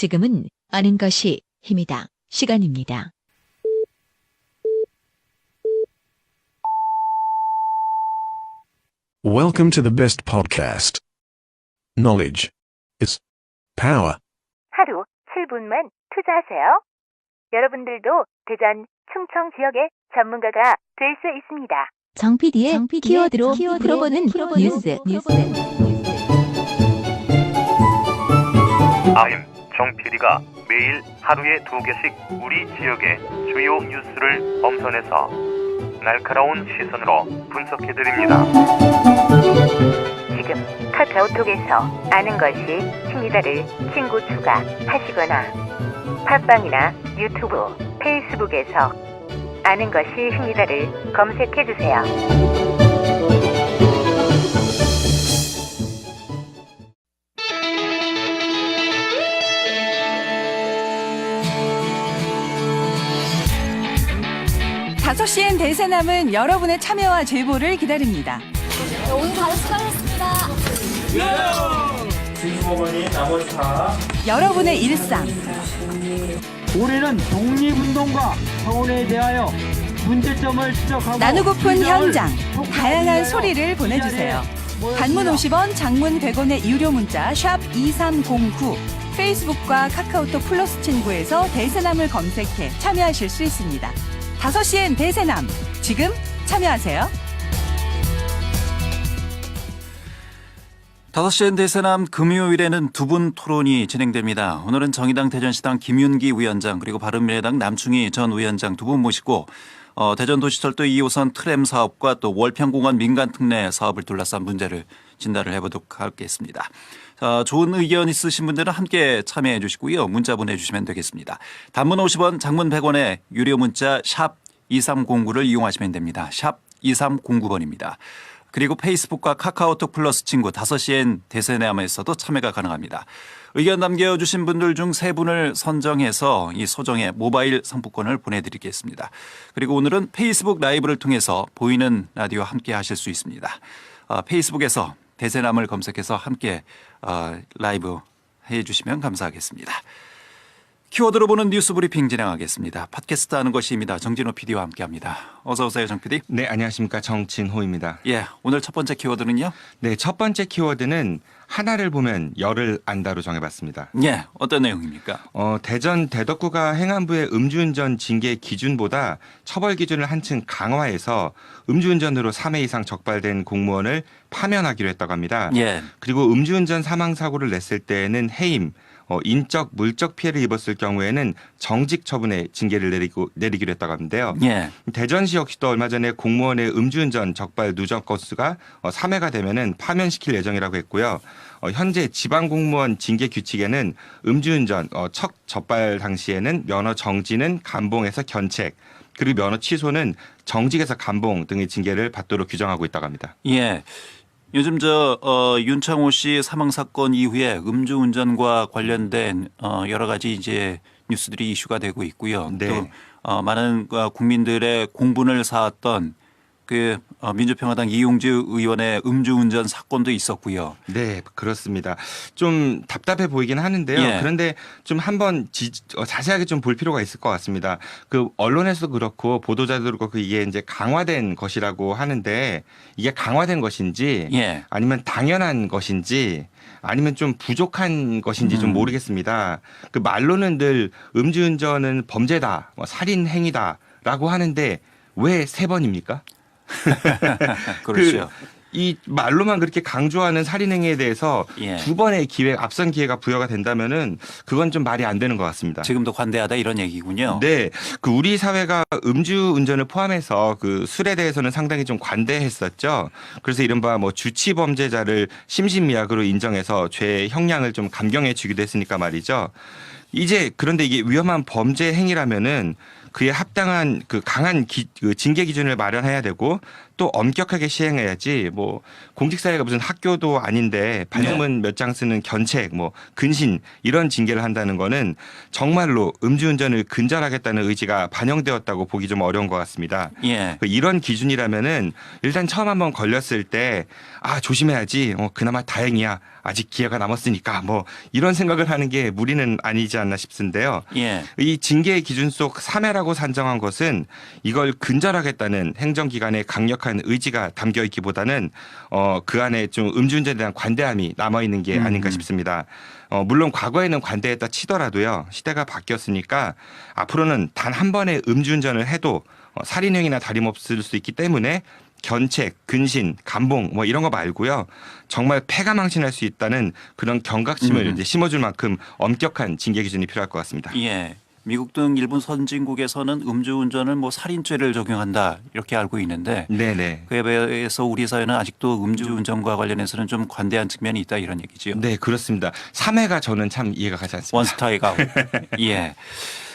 지금은 아는 것이 힘이다. 시간입니다. Welcome to the best podcast. Knowledge is power. 하루 7분만 투자하세요. 여러분들도 대전, 충청 지역의 전문가가 될 수 있습니다. 정 PD의 키워드로 풀어보는 뉴스. 아임 정 PD가 매일 하루에 2개씩 우리 지역의 주요 뉴스를 엄선해서 날카로운 시선으로 분석해드립니다. 지금 카카오톡에서 아는 것이 힘이다를 친구 추가하시거나 팟빵이나 유튜브, 페이스북에서 아는 것이 힘이다를 검색해주세요. 다섯 시엔 대세남은 여러분의 참여와 제보를 기다립니다. 오늘 다들 수고하셨습니다. 진주어머니 나머지 다 여러분의 일상, 올해는 독립운동과 청원에 대하여 문제점을 지적하고 나누고픈 현장, 의견을 다양한 촉구하여 소리를 보내주세요. 단문 50원, 장문 100원의 유료 문자 샵 2309, 페이스북과 카카오톡 플러스 친구에서 대세남을 검색해 참여하실 수 있습니다. 5시엔 대세남, 지금 참여하세요. 5시엔 대세남 금요일에는 두 분 토론이 진행됩니다. 오늘은 정의당 대전시당 김윤기 위원장 그리고 바른미래당 남충희 전 위원장 두 분 모시고 대전도시철도 2호선 트램 사업과 또 월평공원 민간특례 사업을 둘러싼 문제를 진단을 해보도록 하겠습니다. 좋은 의견 있으신 분들은 함께 참여해 주시고요. 문자 보내주시면 되겠습니다. 단문 50원, 장문 100원에 유료 문자 샵 2309를 이용하시면 됩니다. 샵 2309번입니다. 그리고 페이스북과 카카오톡 플러스 친구 5시엔 대세남에서도 참여가 가능합니다. 의견 남겨주신 분들 중 3분을 선정해서 이 소정의 모바일 상품권을 보내드리겠습니다. 그리고 오늘은 페이스북 라이브를 통해서 보이는 라디오 함께 하실 수 있습니다. 페이스북에서 대세남을 검색해서 함께 라이브 해주시면 감사하겠습니다. 키워드로 보는 뉴스 브리핑 진행하겠습니다. 팟캐스트 하는 것이입니다. 정진호 PD와 함께합니다. 어서 오세요, 정 PD. 네, 안녕하십니까. 정진호입니다. 예, 오늘 첫 번째 키워드는요? 네, 첫 번째 키워드는 하나를 보면 열을 안다로 정해봤습니다. 예, 어떤 내용입니까? 대전 대덕구가 행안부의 음주운전 징계 기준보다 처벌 기준을 한층 강화해서 음주운전으로 3회 이상 적발된 공무원을 파면하기로 했다고 합니다. 예. 그리고 음주운전 사망사고를 냈을 때에는 해임, 인적, 물적 피해를 입었을 경우에는 정직 처분의 징계를 내리기로 했다고 하는데요. 예. 대전시 역시도 얼마 전에 공무원의 음주운전 적발 누적 건수가 3회가 되면은 파면시킬 예정이라고 했고요. 현재 지방공무원 징계 규칙에는 음주운전 첫 적발 당시에는 면허 정지는 감봉에서 견책, 그리고 면허 취소는 정직에서 감봉 등의 징계를 받도록 규정하고 있다고 합니다. 예. 요즘 윤창호 씨 사망 사건 이후에 음주운전과 관련된 여러 가지 이제 뉴스들이 이슈가 되고 있고요. 네. 또 많은 국민들의 공분을 사았던 그 민주평화당 이용주 의원의 음주운전 사건도 있었고요. 네, 그렇습니다. 좀 답답해 보이긴 하는데요. 예. 그런데 좀 한번 자세하게 좀 볼 필요가 있을 것 같습니다. 그 언론에서도 그렇고 보도자들도 그렇고 이게 이제 강화된 것이라고 하는데 이게 강화된 것인지 예. 아니면 당연한 것인지 아니면 좀 부족한 것인지 좀 모르겠습니다. 그 말로는 늘 음주운전은 범죄다, 살인 행위다라고 하는데 왜 3번입니까? 그렇죠. 이 말로만 그렇게 강조하는 살인행위에 대해서 예. 2번의 기회, 앞선 기회가 부여가 된다면은 그건 좀 말이 안 되는 것 같습니다. 지금도 관대하다 이런 얘기군요. 네, 그 우리 사회가 음주운전을 포함해서 그 술에 대해서는 상당히 좀 관대했었죠. 그래서 이른바 뭐 주치범죄자를 심신미약으로 인정해서 죄의 형량을 좀 감경해 주기도 했으니까 말이죠. 이제 그런데 이게 위험한 범죄 행위라면은 그에 합당한 그 강한 그 징계 기준을 마련해야 되고 또 엄격하게 시행해야지 뭐 공직사회가 무슨 학교도 아닌데 발음은 몇 장 쓰는 견책 뭐 근신 이런 징계를 한다는 거는 정말로 음주운전을 근절하겠다는 의지가 반영되었다고 보기 좀 어려운 것 같습니다. 예. 이런 기준이라면은 일단 처음 한번 걸렸을 때 조심해야지 그나마 다행이야 아직 기회가 남았으니까 뭐 이런 생각을 하는 게 무리는 아니지 않나 싶은데요. 예. 이 징계 기준 속 3회라고 산정한 것은 이걸 근절하겠다는 행정기관의 강력한 의지가 담겨 있기보다는 그 안에 좀 음주운전에 대한 관대함이 남아 있는 게 아닌가 싶습니다. 물론 과거에는 관대했다 치더라도요. 시대가 바뀌었으니까 앞으로는 단 한 번의 음주운전을 해도 살인행위나 다름없을 수 있기 때문에 견책, 근신, 감봉 뭐 이런 거 말고요. 정말 패가 망신할 수 있다는 그런 경각심을 이제 심어줄 만큼 엄격한 징계 기준이 필요할 것 같습니다. 예. 미국 등 일본 선진국에서는 음주운전을 뭐 살인죄를 적용한다 이렇게 알고 있는데 네네. 그에 비해서 우리 사회는 아직도 음주운전과 관련해서는 좀 관대한 측면이 있다 이런 얘기지요. 네, 그렇습니다. 3회가 저는 참 이해가 가지 않습니다. 원스타이가. 예.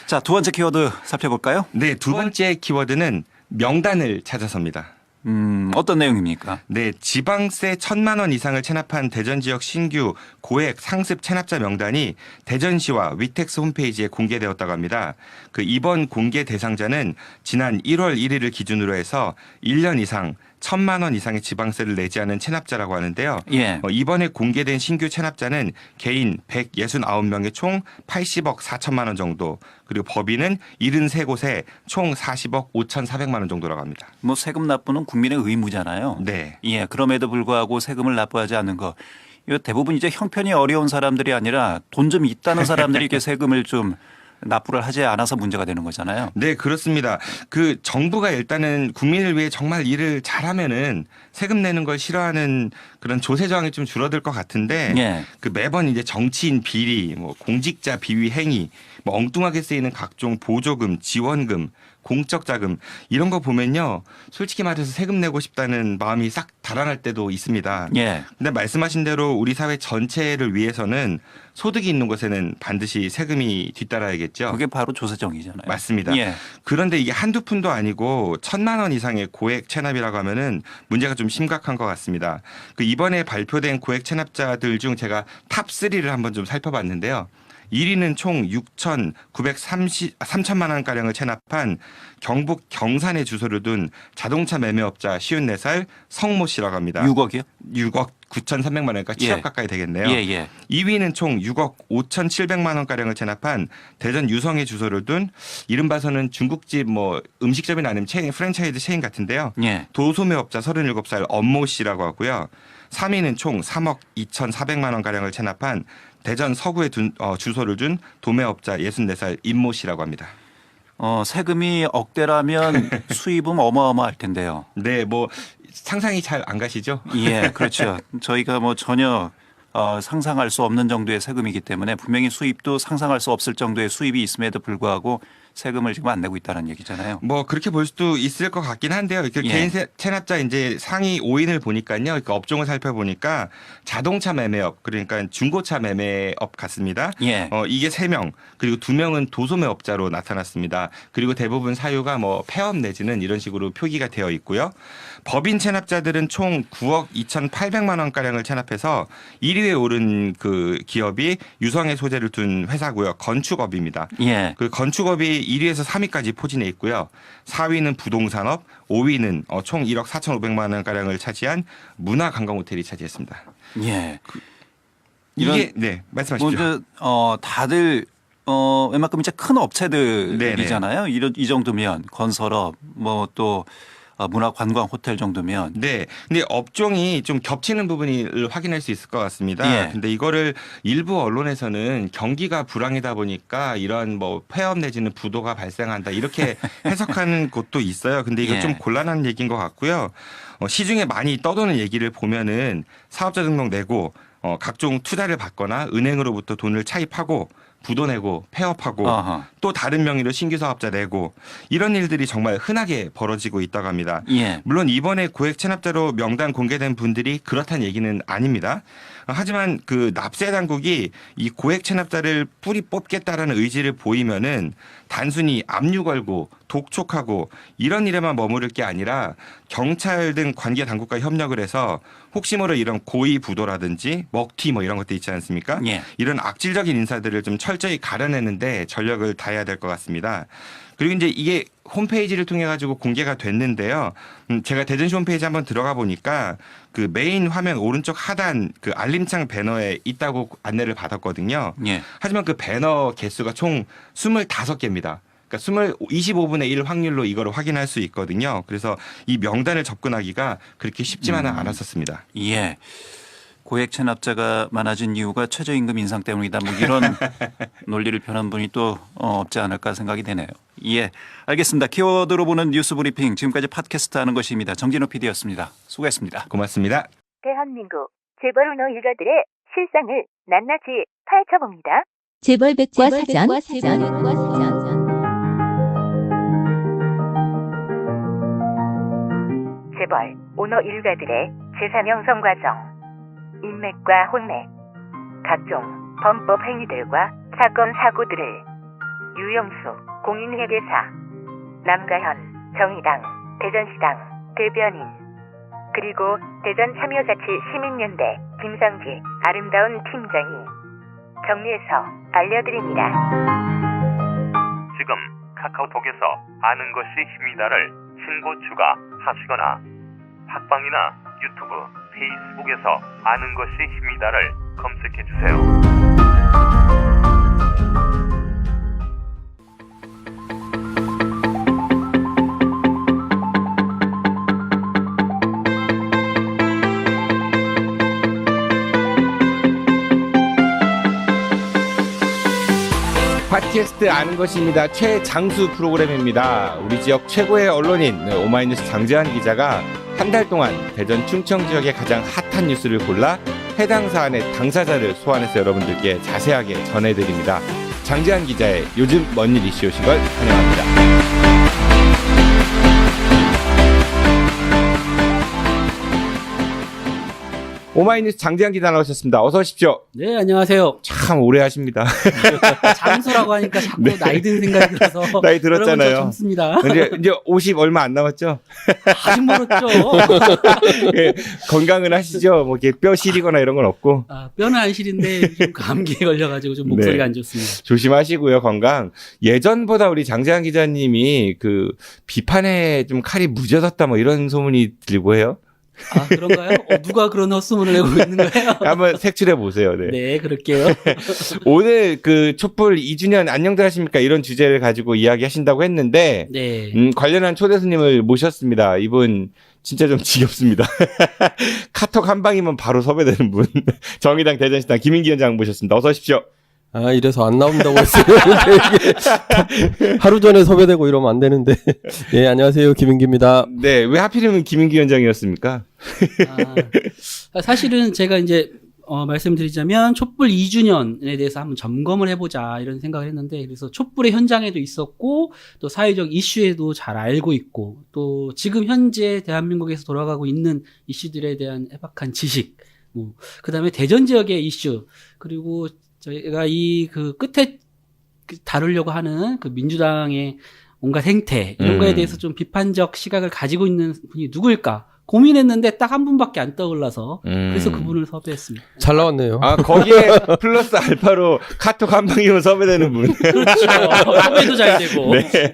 자, 두 번째 키워드 살펴볼까요? 네, 두 번째 키워드는 명단을 찾아서입니다. 어떤 내용입니까? 네, 지방세 1,000만 원 이상을 체납한 대전 지역 신규 고액 상습 체납자 명단이 대전시와 위텍스 홈페이지에 공개되었다고 합니다. 그 이번 공개 대상자는 지난 1월 1일을 기준으로 해서 1년 이상 1,000만 원 이상의 지방세를 내지 않은 체납자라고 하는데요. 예. 이번에 공개된 신규 체납자는 개인 169명의 총 80억 4천만 원 정도, 그리고 법인은 73곳에 총 40억 5,400만 원 정도라고 합니다. 뭐 세금 납부는 국민의 의무잖아요. 네. 예. 그럼에도 불구하고 세금을 납부하지 않는 거. 이거 대부분 이제 형편이 어려운 사람들이 아니라 돈 좀 있다는 사람들이 이렇게 세금을 좀 납부를 하지 않아서 문제가 되는 거잖아요. 네, 그렇습니다. 그 정부가 일단은 국민을 위해 정말 일을 잘하면은 세금 내는 걸 싫어하는 그런 조세 저항이 좀 줄어들 것 같은데 예. 그 매번 이제 정치인 비리, 뭐 공직자 비위 행위, 뭐 엉뚱하게 쓰이는 각종 보조금, 지원금, 공적 자금 이런 거 보면요. 솔직히 말해서 세금 내고 싶다는 마음이 싹 달아날 때도 있습니다. 예. 근데 말씀하신 대로 우리 사회 전체를 위해서는 소득이 있는 곳에는 반드시 세금이 뒤따라야겠죠. 그게 바로 조세정이잖아요. 맞습니다. 예. 그런데 이게 한두 푼도 아니고 1,000만 원 이상의 고액 체납이라고 하면은 문제가 좀 심각한 것 같습니다. 그 이번에 발표된 고액 체납자들 중 제가 탑3를 한번 좀 살펴봤는데요. 1위는 총 3천만 원가량을 체납한 경북 경산에 주소를 둔 자동차 매매업자 54살 성모 씨라고 합니다. 6억이요? 6억 9,300만 원이니까 7억 예. 가까이 되겠네요. 예, 예. 2위는 총 6억 5,700만 원가량을 체납한 대전 유성에 주소를 둔 이른바서는 중국집 뭐 음식점이나 아니면 체인, 프랜차이즈 체인 같은데요. 예. 도소매업자 37살 엄모 씨라고 하고요. 3위는 총 3억 2,400만 원가량을 체납한 대전 서구에 주소를 둔 도매업자 64살 임모 씨라고 합니다. 세금이 억대라면 수입은 어마어마할 텐데요. 네, 뭐 상상이 잘 안 가시죠? 예, 그렇죠. 저희가 뭐 전혀 상상할 수 없는 정도의 세금이기 때문에 분명히 수입도 상상할 수 없을 정도의 수입이 있음에도 불구하고 세금을 지금 안 내고 있다는 얘기잖아요. 뭐 그렇게 볼 수도 있을 것 같긴 한데요. 그 예. 개인 체납자 이제 상위 5인을 보니까요. 그 업종을 살펴보니까 자동차 매매업 그러니까 중고차 매매업 같습니다. 예. 이게 3명 그리고 2명은 도소매업자로 나타났습니다. 그리고 대부분 사유가 뭐 폐업 내지는 이런 식으로 표기가 되어 있고요. 법인 체납자들은 총 9억 2,800만 원가량을 체납해서 1위에 오른 그 기업이 유성에 소재를 둔 회사고요. 건축업입니다. 예. 그 건축업이 1위에서 3위까지 포진해 있고요. 4위는 부동산업, 5위는 총 1억 4,500만 원가량을 차지한 문화관광호텔이 차지했습니다. 예. 이게 네 말씀하십시오. 다들 웬만큼 이제 큰 업체들이잖아요. 이 정도면 건설업 뭐 또 문화관광 호텔 정도면. 네. 근데 업종이 좀 겹치는 부분을 확인할 수 있을 것 같습니다. 예. 근데 이거를 일부 언론에서는 경기가 불황이다 보니까 이런 뭐 폐업 내지는 부도가 발생한다 이렇게 해석하는 곳도 있어요. 근데 이거 예. 좀 곤란한 얘기인 것 같고요. 시중에 많이 떠도는 얘기를 보면은 사업자 등록 내고 각종 투자를 받거나 은행으로부터 돈을 차입하고 부도 내고 폐업하고 아하. 또 다른 명의로 신규 사업자 내고 이런 일들이 정말 흔하게 벌어지고 있다고 합니다. 예. 물론 이번에 고액 체납자로 명단 공개된 분들이 그렇다는 얘기는 아닙니다. 하지만 그 납세 당국이 이 고액 체납자를 뿌리 뽑겠다라는 의지를 보이면은 단순히 압류 걸고 독촉하고 이런 일에만 머무를 게 아니라 경찰 등 관계 당국과 협력을 해서 혹시 모를 이런 고의 부도라든지 먹튀 뭐 이런 것들 있지 않습니까? 예. 이런 악질적인 인사들을 좀 철저히 가려내는데 전력을 다해야 될 것 같습니다. 그리고 이제 이게 홈페이지를 통해 가지고 공개가 됐는데요. 제가 대전시 홈페이지 한번 들어가 보니까 그 메인 화면 오른쪽 하단 그 알림창 배너에 있다고 안내를 받았거든요. 예. 하지만 그 배너 개수가 총 25개입니다. 그러니까 25분의 1 확률로 이걸 확인할 수 있거든요. 그래서 이 명단을 접근하기가 그렇게 쉽지만은 않았었습니다. 예. 고액 체납자가 많아진 이유가 최저임금 인상 때문이다. 뭐 이런 논리를 펴는 분이 또 없지 않을까 생각이 되네요. 예, 알겠습니다. 키워드로 보는 뉴스 브리핑 지금까지 팟캐스트 하는 것입니다. 정진호 PD였습니다. 수고했습니다. 고맙습니다. 대한민국 재벌 운호 일가들의 실상을 낱낱이 파헤쳐봅니다. 재벌백과 사전. 재벌 운호 일가들의 재산 형성 과정, 인맥과 혼맥, 각종 범법 행위들과 사건 사고들을 유영수 공인회계사, 남가현 정의당 대전시당 대변인, 그리고 대전 참여자치 시민연대 김상지 아름다운 팀장이 정리해서 알려드립니다. 지금 카카오톡에서 아는 것이 힘이다를 신고 추가하시거나 팟빵이나 유튜브, 페이스북에서 아는 것이 힘이다를 검색해 주세요. 팟캐스트 아는 것입니다. 최장수 프로그램입니다. 우리 지역 최고의 언론인 오마이뉴스 장재환 기자가 한 달 동안 대전 충청 지역의 가장 핫한 뉴스를 골라 해당 사안의 당사자를 소환해서 여러분들께 자세하게 전해드립니다. 장재환 기자의 요즘 뭔 일 이슈 오신 걸 환영합니다. 오마이뉴스 장재환 기자 나오셨습니다. 어서 오십시오. 네, 안녕하세요. 참 오래 하십니다. 장수라고 하니까 자꾸 네. 나이 든 생각이 들어서. 나이 들었잖아요. 여러분 저 젊습니다. 이제 50 얼마 안 남았죠? 아직 멀었죠. 예, 건강은 하시죠? 뭐 이렇게 뼈 시리거나 이런 건 없고. 아, 뼈는 안 시린데 좀 감기에 걸려가지고 좀 목소리가 네. 안 좋습니다. 조심하시고요, 건강. 예전보다 우리 장재환 기자님이 그 비판에 좀 칼이 무뎌졌다 뭐 이런 소문이 들고 해요. 아, 그런가요? 누가 그런 헛소문을 내고 있는 거예요? 한번 색출해 보세요. 네. 네, 그럴게요. 오늘 그 촛불 2주년 안녕들 하십니까? 이런 주제를 가지고 이야기하신다고 했는데 네. 관련한 초대 손님을 모셨습니다. 이분 진짜 좀 지겹습니다. 카톡 한 방이면 바로 섭외되는 분. 정의당 대전시당 김인기 위원장 모셨습니다. 어서 오십시오. 아, 이래서 안 나온다고 했어요. 이게 하루 전에 섭외되고 이러면 안 되는데. 예, 안녕하세요. 김인기입니다. 네, 왜 하필이면 김인기 위원장이었습니까? 사실은 제가 이제 말씀드리자면 촛불 2주년에 대해서 한번 점검을 해보자 이런 생각을 했는데, 그래서 촛불의 현장에도 있었고 또 사회적 이슈에도 잘 알고 있고 또 지금 현재 대한민국에서 돌아가고 있는 이슈들에 대한 해박한 지식, 뭐 그다음에 대전 지역의 이슈, 그리고 저희가 이 그 끝에 다루려고 하는 그 민주당의 온갖 행태 이런 거에 대해서 좀 비판적 시각을 가지고 있는 분이 누구일까 고민했는데 딱 한 분밖에 안 떠올라서 그래서 그분을 섭외했습니다. 잘 나왔네요. 아, 거기에 플러스 알파로 카톡 한 방이면 섭외되는 분. 그렇죠. 섭외도 잘 되고. 네.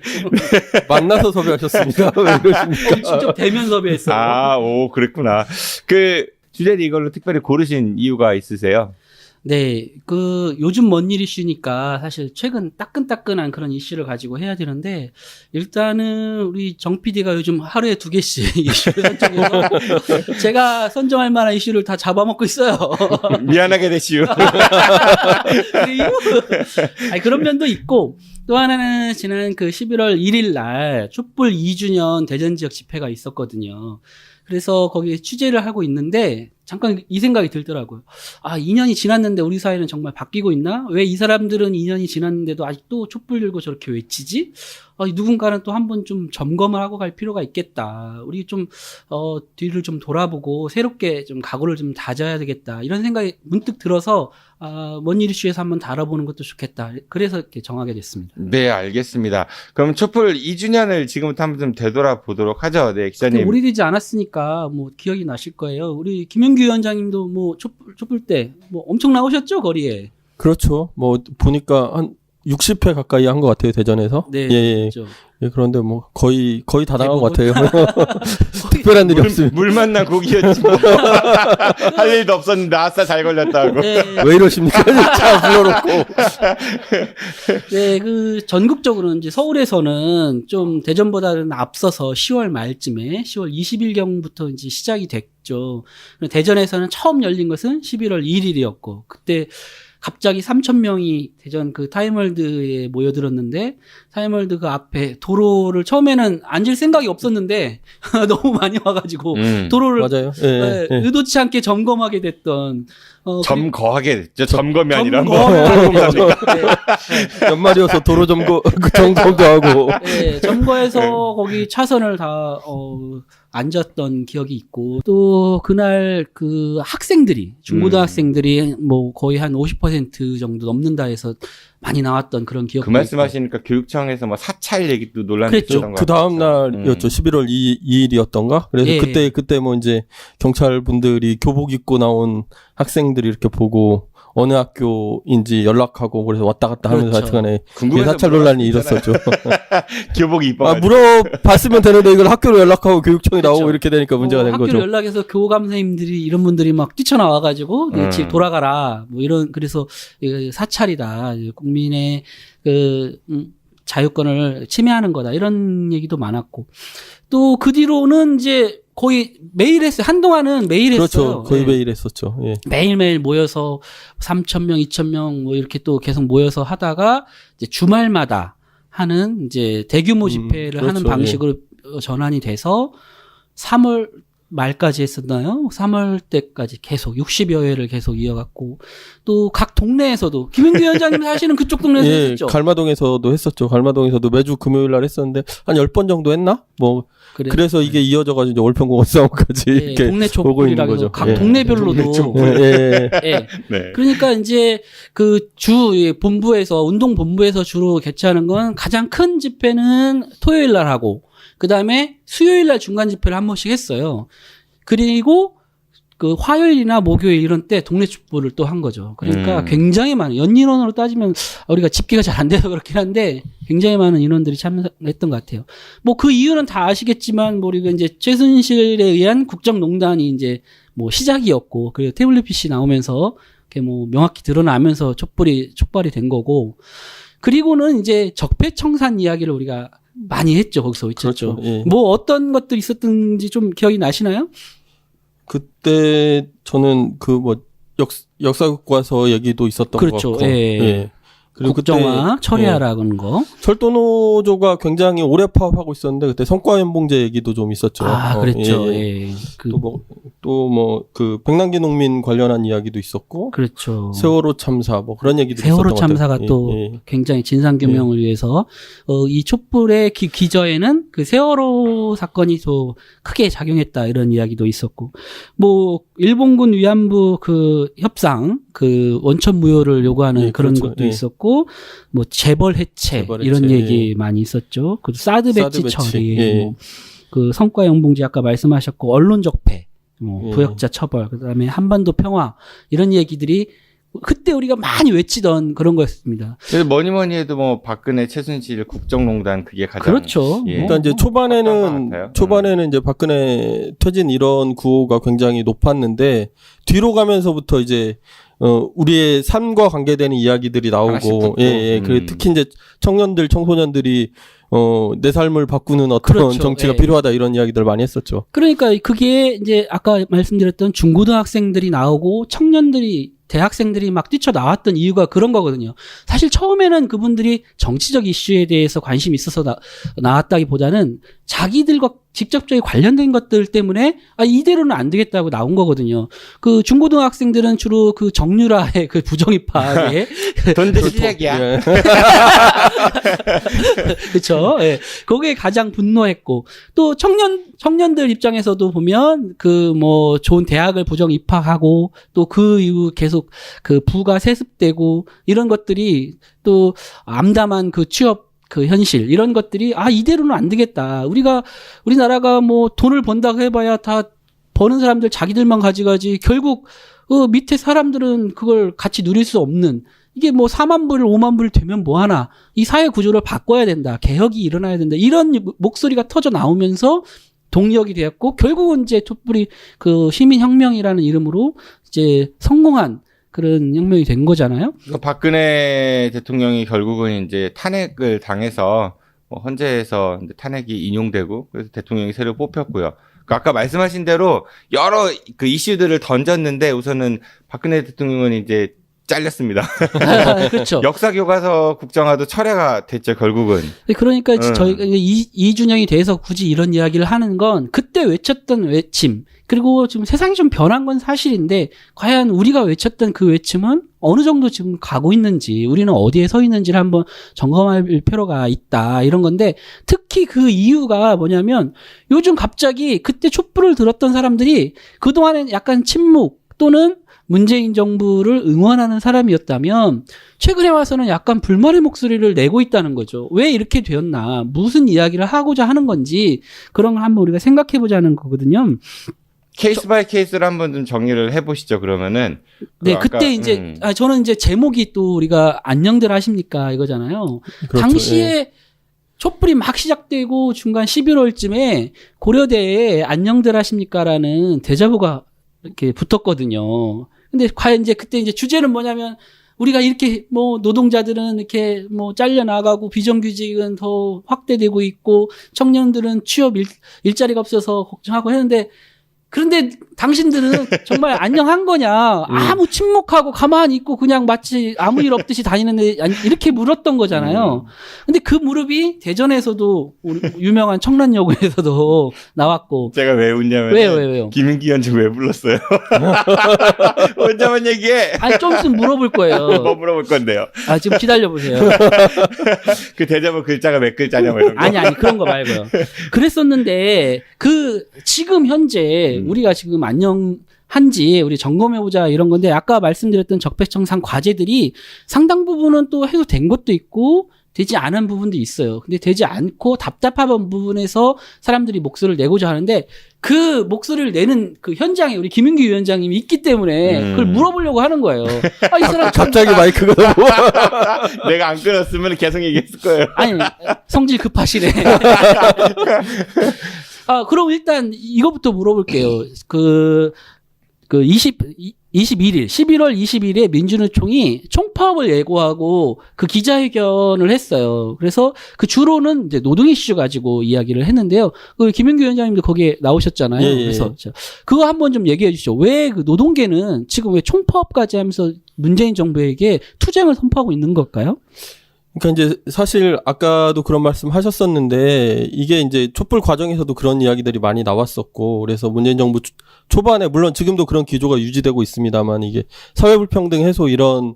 만나서 섭외하셨습니다. 왜 이러십니까? 직접 대면 섭외했어요. 아, 오, 그랬구나. 그 주제를 이걸로 특별히 고르신 이유가 있으세요? 네, 그 요즘 뭔 일 이슈니까 사실 최근 따끈따끈한 그런 이슈를 가지고 해야 되는데, 일단은 우리 정 PD가 요즘 하루에 2개씩 이슈를 선정해서 제가 선정할 만한 이슈를 다 잡아먹고 있어요. 미안하게 되시오. 아니, 그런 면도 있고, 또 하나는 지난 그 11월 1일 날 촛불 2주년 대전 지역 집회가 있었거든요. 그래서 거기에 취재를 하고 있는데 잠깐 이 생각이 들더라고요. 아, 2년이 지났는데 우리 사회는 정말 바뀌고 있나? 왜 이 사람들은 2년이 지났는데도 아직도 촛불 들고 저렇게 외치지? 누군가는 또 한번 좀 점검을 하고 갈 필요가 있겠다. 우리 좀, 뒤를 좀 돌아보고 새롭게 좀 각오를 좀 다져야 되겠다. 이런 생각이 문득 들어서, 원일 이슈에서 한번 다뤄보는 것도 좋겠다. 그래서 이렇게 정하게 됐습니다. 네, 알겠습니다. 그럼 촛불 2주년을 지금부터 한번 좀 되돌아보도록 하죠. 네, 기자님. 오래되지 않았으니까 뭐 기억이 나실 거예요. 우리 김영규 위원장님도 뭐 촛불 때 뭐 엄청 나오셨죠, 거리에. 그렇죠. 뭐 보니까 한 60회 가까이 한 것 같아요, 대전에서. 네, 예. 그렇죠. 예, 그런데 뭐 거의 다 나간 것 대부분. 같아요. 특별한 일이 없습니다. 물 만난 고기였지 뭐. 할 일도 없었는데 아싸 잘 걸렸다고. 네. 왜 이러십니까? 차 불러놓고. 네, 전국적으로 이제 서울에서는 좀 대전보다는 앞서서 10월 말쯤에 10월 20일경부터 이제 시작이 됐죠. 대전에서는 처음 열린 것은 11월 1일이었고 그때 갑자기 3,000명이 대전 타임월드에 모여들었는데 타임월드 그 앞에 도로를 처음에는 앉을 생각이 없었는데 너무 많이 와가지고 도로를 맞아요. 의도치 않게 점검하게 됐던 점거하게 됐죠. 점검이 아니라 연말이어서 도로 점검도 하고. 네, 점거해서 거기 차선을 다 앉았던 기억이 있고 또 그날 학생들이 중고등학생들이 뭐 거의 한 50% 정도 넘는다 해서 많이 나왔던 그런 기억도 그 말씀하시니까 교육청에서 뭐 사찰 얘기도 논란이 있었던 것 그 다음 날이었죠. 11월 2일이었던가. 그래서 그때 뭐 이제 경찰 분들이 교복 입고 나온 학생들이 이렇게 보고 어느 학교인지 연락하고 그래서 왔다 갔다 하면서 하여튼간에 사찰 논란이 일었었죠. 교복이 이뻐가지고. 물어봤으면 되는데 이걸 학교로 연락하고 교육청이 나오고 이렇게 되니까 문제가 된 거죠. 학교로 연락해서 교감 선생님들이 이런 분들이 막 뛰쳐나와가지고 집 돌아가라 뭐 이런 그래서 사찰이다 국민의 자유권을 침해하는 거다 이런 얘기도 많았고 또 그 뒤로는 이제 거의 매일 했어요. 한동안은 매일 했어요. 그렇죠. 거의 매일 했었죠. 예. 매일매일 모여서 3,000명, 2,000명 뭐 이렇게 또 계속 모여서 하다가 이제 주말마다 하는 이제 대규모 집회를 하는 방식으로 전환이 돼서 3월 말까지 했었나요? 3월 때까지 계속 60여 회를 계속 이어갔고 또 각 동네에서도 김영규 위원장님 사시는 그쪽 동네에서 했었죠. 갈마동에서도 했었죠. 갈마동에서도 매주 금요일 날 했었는데 한 10번 정도 했나? 뭐 그래서 이게 이어져가지고 이제 올평공원 싸움까지 이렇게 동네 오고 있는 거죠. 각 동네별로도. 그러니까 이제 본부에서 운동 본부에서 주로 개최하는 건 가장 큰 집회는 토요일 날 하고 그 다음에 수요일 날 중간 집회를 한 번씩 했어요. 그리고 화요일이나 목요일 이런 때 동네 촛불을 또 한 거죠. 그러니까 굉장히 많은 연인원으로 따지면 우리가 집계가 잘 안 돼서 그렇긴 한데 굉장히 많은 인원들이 참여했던 것 같아요. 뭐 그 이유는 다 아시겠지만 우리가 이제 최순실에 의한 국정농단이 이제 뭐 시작이었고 그리고 태블릿 PC 나오면서 이렇게 뭐 명확히 드러나면서 촉발이 된 거고 그리고는 이제 적폐청산 이야기를 우리가 많이 했죠. 거기서 있었죠. 그렇죠. 예. 뭐 어떤 것들이 있었던지 좀 기억이 나시나요? 그때 저는 역사교과서 얘기도 있었던 것 같고. 예. 그리고 국정화 처리하라는 거. 철도노조가 굉장히 오래 파업하고 있었는데 그때 성과연봉제 얘기도 좀 있었죠. 그랬죠. 예. 또 백남기 농민 관련한 이야기도 있었고. 그렇죠. 세월호 참사 뭐 그런 얘기도 있었던 것 같아요. 세월호 참사가 또 굉장히 진상규명을 위해서 이 촛불의 기저에는 그 세월호 사건이 더 크게 작용했다 이런 이야기도 있었고 뭐 일본군 위안부 협상 원천 무효를 요구하는 그런 것도 있었고 뭐 재벌 해체 이런 얘기 많이 있었죠. 그 사드 배치 처리, 뭐 성과 연봉제 아까 말씀하셨고 언론 적폐, 부역자 처벌, 그다음에 한반도 평화 이런 얘기들이 그때 우리가 많이 외치던 그런 거였습니다. 그래서 뭐니 해도 뭐 박근혜, 최순실, 국정농단 그게 가장 그렇죠. 그러니까 이제 초반에는 이제 박근혜 퇴진 이런 구호가 굉장히 높았는데 뒤로 가면서부터 이제 우리의 삶과 관계되는 이야기들이 나오고 그리고 특히 이제 청소년들이 내 삶을 바꾸는 어떤 정치가 필요하다 이런 이야기들을 많이 했었죠. 그러니까 그게 이제 아까 말씀드렸던 중고등학생들이 나오고 대학생들이 막 뛰쳐나왔던 이유가 그런 거거든요. 사실 처음에는 그분들이 정치적 이슈에 대해서 관심이 있어서 나왔다기보다는 자기들과 직접적인 관련된 것들 때문에 이대로는 안 되겠다고 나온 거거든요. 그 중고등학생들은 주로 그 정유라의 그 부정입학에 돈들 실력이야. 그렇죠. 예. 거기에 가장 분노했고 또 청년들 입장에서도 보면 그 뭐 좋은 대학을 부정 입학하고 또 그 이후 계속 그 부가 세습되고 이런 것들이 또 암담한 그 취업 그 현실 이런 것들이 이대로는 안 되겠다. 우리나라가 뭐 돈을 번다고 해봐야 다 버는 사람들 자기들만 가져가지 결국 밑에 사람들은 그걸 같이 누릴 수 없는 이게 뭐 4만 불, 5만 불 되면 뭐 하나 이 사회 구조를 바꿔야 된다. 개혁이 일어나야 된다. 이런 목소리가 터져 나오면서 동력이 되었고 결국은 이제 촛불이 그 시민혁명이라는 이름으로 이제 성공한 그런 혁명이 된 거잖아요. 박근혜 대통령이 결국은 이제 탄핵을 당해서 헌재에서 이제 탄핵이 인용되고 그래서 대통령이 새로 뽑혔고요. 아까 말씀하신 대로 여러 그 이슈들을 던졌는데 우선은 박근혜 대통령은 이제 잘렸습니다. 그렇죠. 역사 교과서 국정화도 철회가 됐죠, 결국은. 그러니까 저희가 이준영이 돼서 굳이 이런 이야기를 하는 건 그때 외쳤던 외침, 그리고 지금 세상이 좀 변한 건 사실인데 과연 우리가 외쳤던 그 외침은 어느 정도 지금 가고 있는지, 우리는 어디에 서 있는지를 한번 점검할 필요가 있다. 이런 건데 특히 그 이유가 뭐냐면 요즘 갑자기 그때 촛불을 들었던 사람들이 그동안엔 약간 침묵 또는 문재인 정부를 응원하는 사람이었다면 최근에 와서는 약간 불만의 목소리를 내고 있다는 거죠. 왜 이렇게 되었나? 무슨 이야기를 하고자 하는 건지 그런 걸 한번 우리가 생각해 보자는 거거든요. 케이스 바이 케이스를 한번 좀 정리를 해보시죠. 그러면은 네, 그때 이제 저는 이제 제목이 또 우리가 안녕들 하십니까 이거잖아요. 그렇죠, 당시에 촛불이 막 시작되고 중간 11월쯤에 고려대에 안녕들 하십니까라는 대자보가 이렇게 붙었거든요. 근데 과연 이제 그때 이제 주제는 뭐냐면 우리가 이렇게 뭐 노동자들은 이렇게 뭐 잘려나가고 비정규직은 더 확대되고 있고 청년들은 취업 일자리가 없어서 걱정하고 했는데 그런데 당신들은 정말 안녕한 거냐? 아무 침묵하고 가만히 있고 그냥 마치 아무 일 없듯이 다니는데 이렇게 물었던 거잖아요. 근데 그 무릎이 대전에서도 우리 유명한 청란여고에서도 나왔고. 제가 왜 웃냐면 왜요? 김인기 위원장 왜 불렀어요? 혼자만 얘기해. 아니 좀 있으면 물어볼 거예요. 뭐 물어볼 건데요? 지금 기다려보세요. 그 대자보 글자가 몇 글자냐 뭐 이런 거. 아니 그런 거 말고요. 그랬었는데 지금 현재 우리가 지금 안녕한지 우리 점검해보자 이런 건데 아까 말씀드렸던 적폐청산 과제들이 상당 부분은 또 해소된 것도 있고 되지 않은 부분도 있어요. 근데 되지 않고 답답한 부분에서 사람들이 목소리를 내고자 하는데 그 목소리를 내는 그 현장에 우리 김윤기 위원장님이 있기 때문에 그걸 물어보려고 하는 거예요. 이 사람 갑자기 마이크가 내가 안 끊었으면 계속 얘기했을 거예요. 아니 성질 급하시네. 그럼 일단 이거부터 물어볼게요. 11일, 11월 20일에 민주노총이 총파업을 예고하고 그 기자회견을 했어요. 그래서 그 주로는 이제 노동 이슈 가지고 이야기를 했는데요. 김윤규 위원장님도 거기에 나오셨잖아요. 예. 그래서 그거 한번 좀 얘기해 주시죠. 왜 그 노동계는 지금 왜 총파업까지 하면서 문재인 정부에게 투쟁을 선포하고 있는 걸까요? 그러니까 이제 사실 아까도 그런 말씀 하셨었는데 이게 이제 촛불 과정에서도 그런 이야기들이 많이 나왔었고 그래서 문재인 정부 초반에 물론 지금도 그런 기조가 유지되고 있습니다만 이게 사회불평등 해소 이런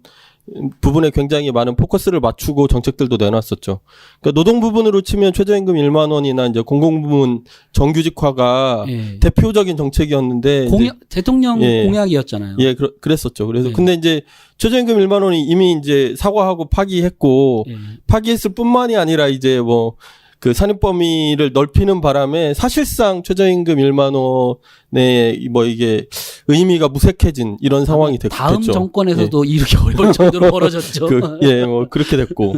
부분에 굉장히 많은 포커스를 맞추고 정책들도 내놨었죠. 그러니까 노동 부분으로 치면 최저임금 1만 원이나 이제 공공부문 정규직화가 대표적인 정책이었는데 대통령 공약이었잖아요. 예, 그랬었죠. 그래서 근데 이제 최저임금 1만 원이 이미 이제 사과하고 파기했고 파기했을 뿐만이 아니라 이제 뭐 그 산입 범위를 넓히는 바람에 사실상 최저임금 1만 원의 뭐 이게 의미가 무색해진 이런 상황이 됐죠. 다음 정권에서도 이렇게 어려울 정도로 벌어졌죠. 뭐 그렇게 됐고.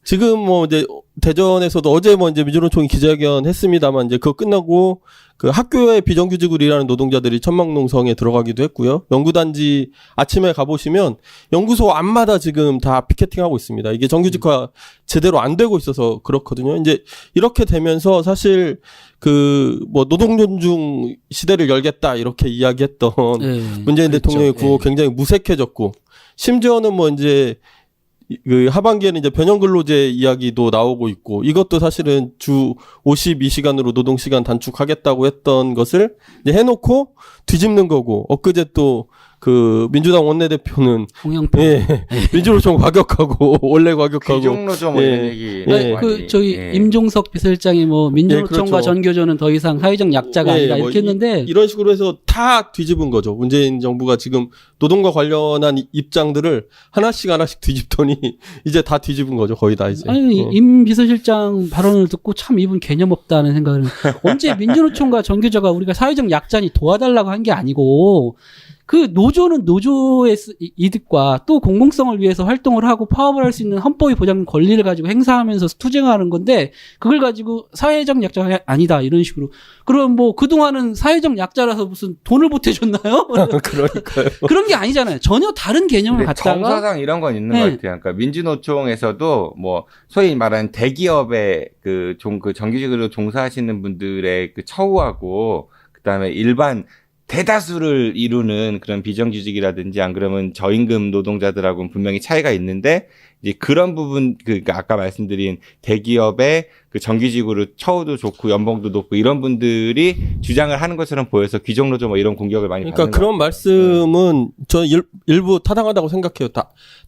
지금 뭐 이제 대전에서도 어제 뭐 이제 민주노총이 기자회견 했습니다만 이제 그거 끝나고 그 학교에 비정규직으로 일하는 노동자들이 천막농성에 들어가기도 했고요. 연구단지 아침에 가보시면 연구소 앞마다 지금 다 피켓팅하고 있습니다. 이게 정규직화 제대로 안 되고 있어서 그렇거든요. 이제 이렇게 되면서 사실 그 뭐 노동 존중 시대를 열겠다 이렇게 이야기했던 문재인 대통령의 구호 굉장히 무색해졌고 심지어는 뭐 이제 그 하반기에는 이제 변형근로제 이야기도 나오고 있고 이것도 사실은 주 52시간으로 노동시간 단축하겠다고 했던 것을 이제 해놓고 뒤집는 거고 엊그제 또 그 민주당 원내대표는 홍영표 민주노총 과격하고 원래 과격하고 귀족노조 뭐 이런 얘기. 저희 임종석 비서실장이 뭐 민주노총과 그렇죠. 전교조는 더 이상 사회적 약자가 아니다 이렇게 했는데 이런 식으로 해서 다 뒤집은 거죠. 문재인 정부가 지금 노동과 관련한 입장들을 하나씩 뒤집더니 이제 다 뒤집은 거죠. 거의 다 이제. 아니 임 비서실장 발언을 듣고 참 이분 개념 없다는 생각을 언제 민주노총과 전교조가 우리가 사회적 약자니 도와달라고 한 게 아니고 그 노조는 노조의 이득과 또 공공성을 위해서 활동을 하고 파업을 할 수 있는 헌법이 보장된 권리를 가지고 행사하면서 투쟁하는 건데 그걸 가지고 사회적 약자가 아니다 이런 식으로 그럼 뭐 그동안은 사회적 약자라서 무슨 돈을 보태줬나요? 그러니까요. 그런 게 아니잖아요. 전혀 다른 개념을 갖다가 정서상 이런 건 있는 것 같아요. 그러니까 민주노총에서도 뭐 소위 말하는 대기업의 그 정규직으로 종사하시는 분들의 그 처우하고 그다음에 일반 대다수를 이루는 그런 비정규직이라든지 안 그러면 저임금 노동자들하고는 분명히 차이가 있는데 이제 그런 부분 그러니까 아까 말씀드린 대기업의 그 정규직으로 처우도 좋고 연봉도 높고 이런 분들이 주장을 하는 것처럼 보여서 귀족노조 뭐 이런 공격을 많이 받는 그러니까 그런 말씀은 저 일부 타당하다고 생각해요.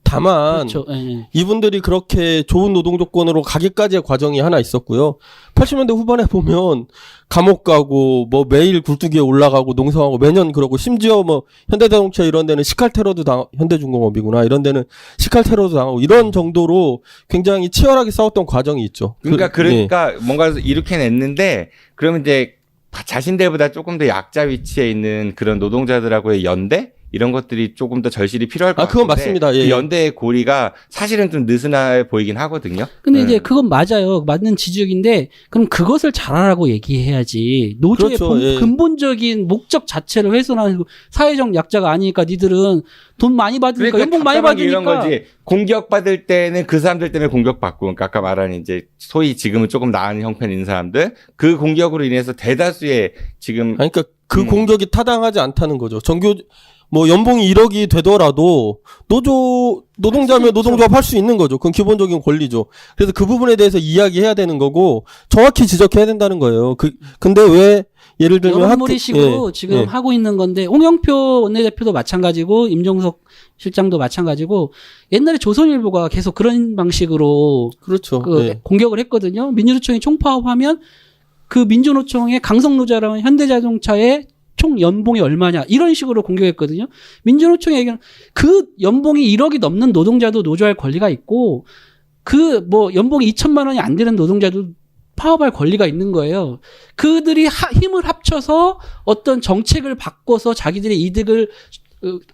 다만 그렇죠. 이분들이 그렇게 좋은 노동 조건으로 가기까지의 과정이 하나 있었고요. 80년대 후반에 보면 감옥 가고 뭐 매일 굴뚝위에 올라가고 농성하고 매년 그러고 심지어 뭐 현대자동차 이런 데는 식칼 테러도 현대중공업이구나 이런 데는 식칼 테러도 당하고 이런 정도로 굉장히 치열하게 싸웠던 과정이 있죠. 그러니까 뭔가 이렇게 냈는데 그러면 이제 자신들보다 조금 더 약자 위치에 있는 그런 노동자들하고의 연대 이런 것들이 조금 더 절실히 필요할 것 같은데 그건 맞습니다. 예. 그 연대의 고리가 사실은 좀 느슨해 보이긴 하거든요. 근데 이제 그건 맞아요. 맞는 지적인데 그럼 그것을 잘하라고 얘기해야지. 노조의 그렇죠. 근본적인 목적 자체를 훼손하고 사회적 약자가 아니니까 니들은 돈 많이 받으니까 연봉 많이 받으니까 이런 거지. 공격받을 때는 그 사람들 때문에 공격받고 그러니까 아까 말한 이제 소위 지금은 조금 나은 형편이 있는 사람들 그 공격으로 인해서 대다수의 지금 그러니까 그 공격이 타당하지 않다는 거죠. 뭐 연봉이 1억이 되더라도 노동자면 노동조합 할 수 있는 거죠. 그건 기본적인 권리죠. 그래서 그 부분에 대해서 이야기해야 되는 거고 정확히 지적해야 된다는 거예요. 근데 왜 예를 들면 여론몰이식으로 지금 하고 있는 건데 홍영표 원내대표도 마찬가지고 임종석 실장도 마찬가지고 옛날에 조선일보가 계속 그런 방식으로 그렇죠. 공격을 했거든요. 민주노총이 총파업하면 그 민주노총의 강성노조라는 현대자동차의 총 연봉이 얼마냐 이런 식으로 공격했거든요. 민주노총의 얘기는 그 연봉이 1억이 넘는 노동자도 노조할 권리가 있고 그 뭐 연봉이 2천만 원이 안 되는 노동자도 파업할 권리가 있는 거예요. 그들이 힘을 합쳐서 어떤 정책을 바꿔서 자기들의 이득을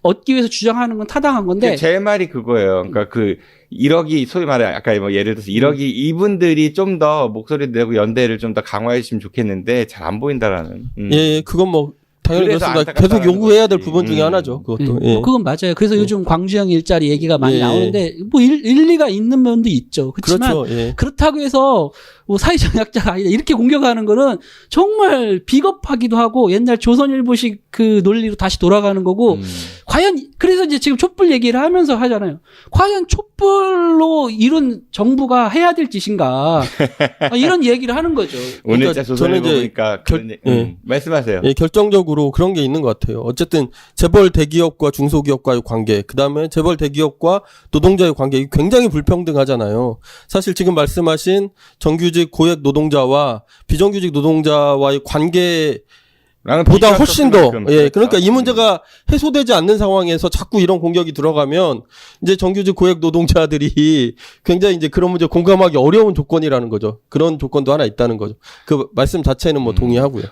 얻기 위해서 주장하는 건 타당한 건데 제 말이 그거예요. 그러니까 그 1억이 소위 말해 아까 뭐 예를 들어서 1억이 이분들이 좀 더 목소리 내고 연대를 좀 더 강화해 주시면 좋겠는데 잘 안 보인다라는. 예, 그건 뭐 당연히 그렇습니다. 계속 요구해야 될 부분 중에 하나죠. 그것도. 예. 그건 맞아요. 그래서 요즘 광주형 일자리 얘기가 많이 나오는데 뭐 일리가 있는 면도 있죠. 그렇지만 그렇죠. 그렇다고 해서 뭐 사회적 약자가 아니다 이렇게 공격하는 거는 정말 비겁하기도 하고 옛날 조선일보식 그 논리로 다시 돌아가는 거고 과연 그래서 이제 지금 촛불 얘기를 하면서 하잖아요. 과연 촛불로 이룬 정부가 해야 될 짓인가 이런 얘기를 하는 거죠. 오늘 진짜 조선일보 보니까 말씀하세요. 예, 결정적으로 그런 게 있는 것 같아요. 어쨌든 재벌 대기업과 중소기업과의 관계, 그다음에 재벌 대기업과 노동자의 관계 굉장히 불평등하잖아요. 사실 지금 말씀하신 정규직 고액 노동자와 비정규직 노동자와의 관계 보다 훨씬 더 그러니까 이 문제가 해소되지 않는 상황에서 자꾸 이런 공격이 들어가면 이제 정규직 고액 노동자들이 굉장히 이제 그런 문제 공감하기 어려운 조건이라는 거죠. 그런 조건도 하나 있다는 거죠. 그 말씀 자체는 뭐 동의하고요.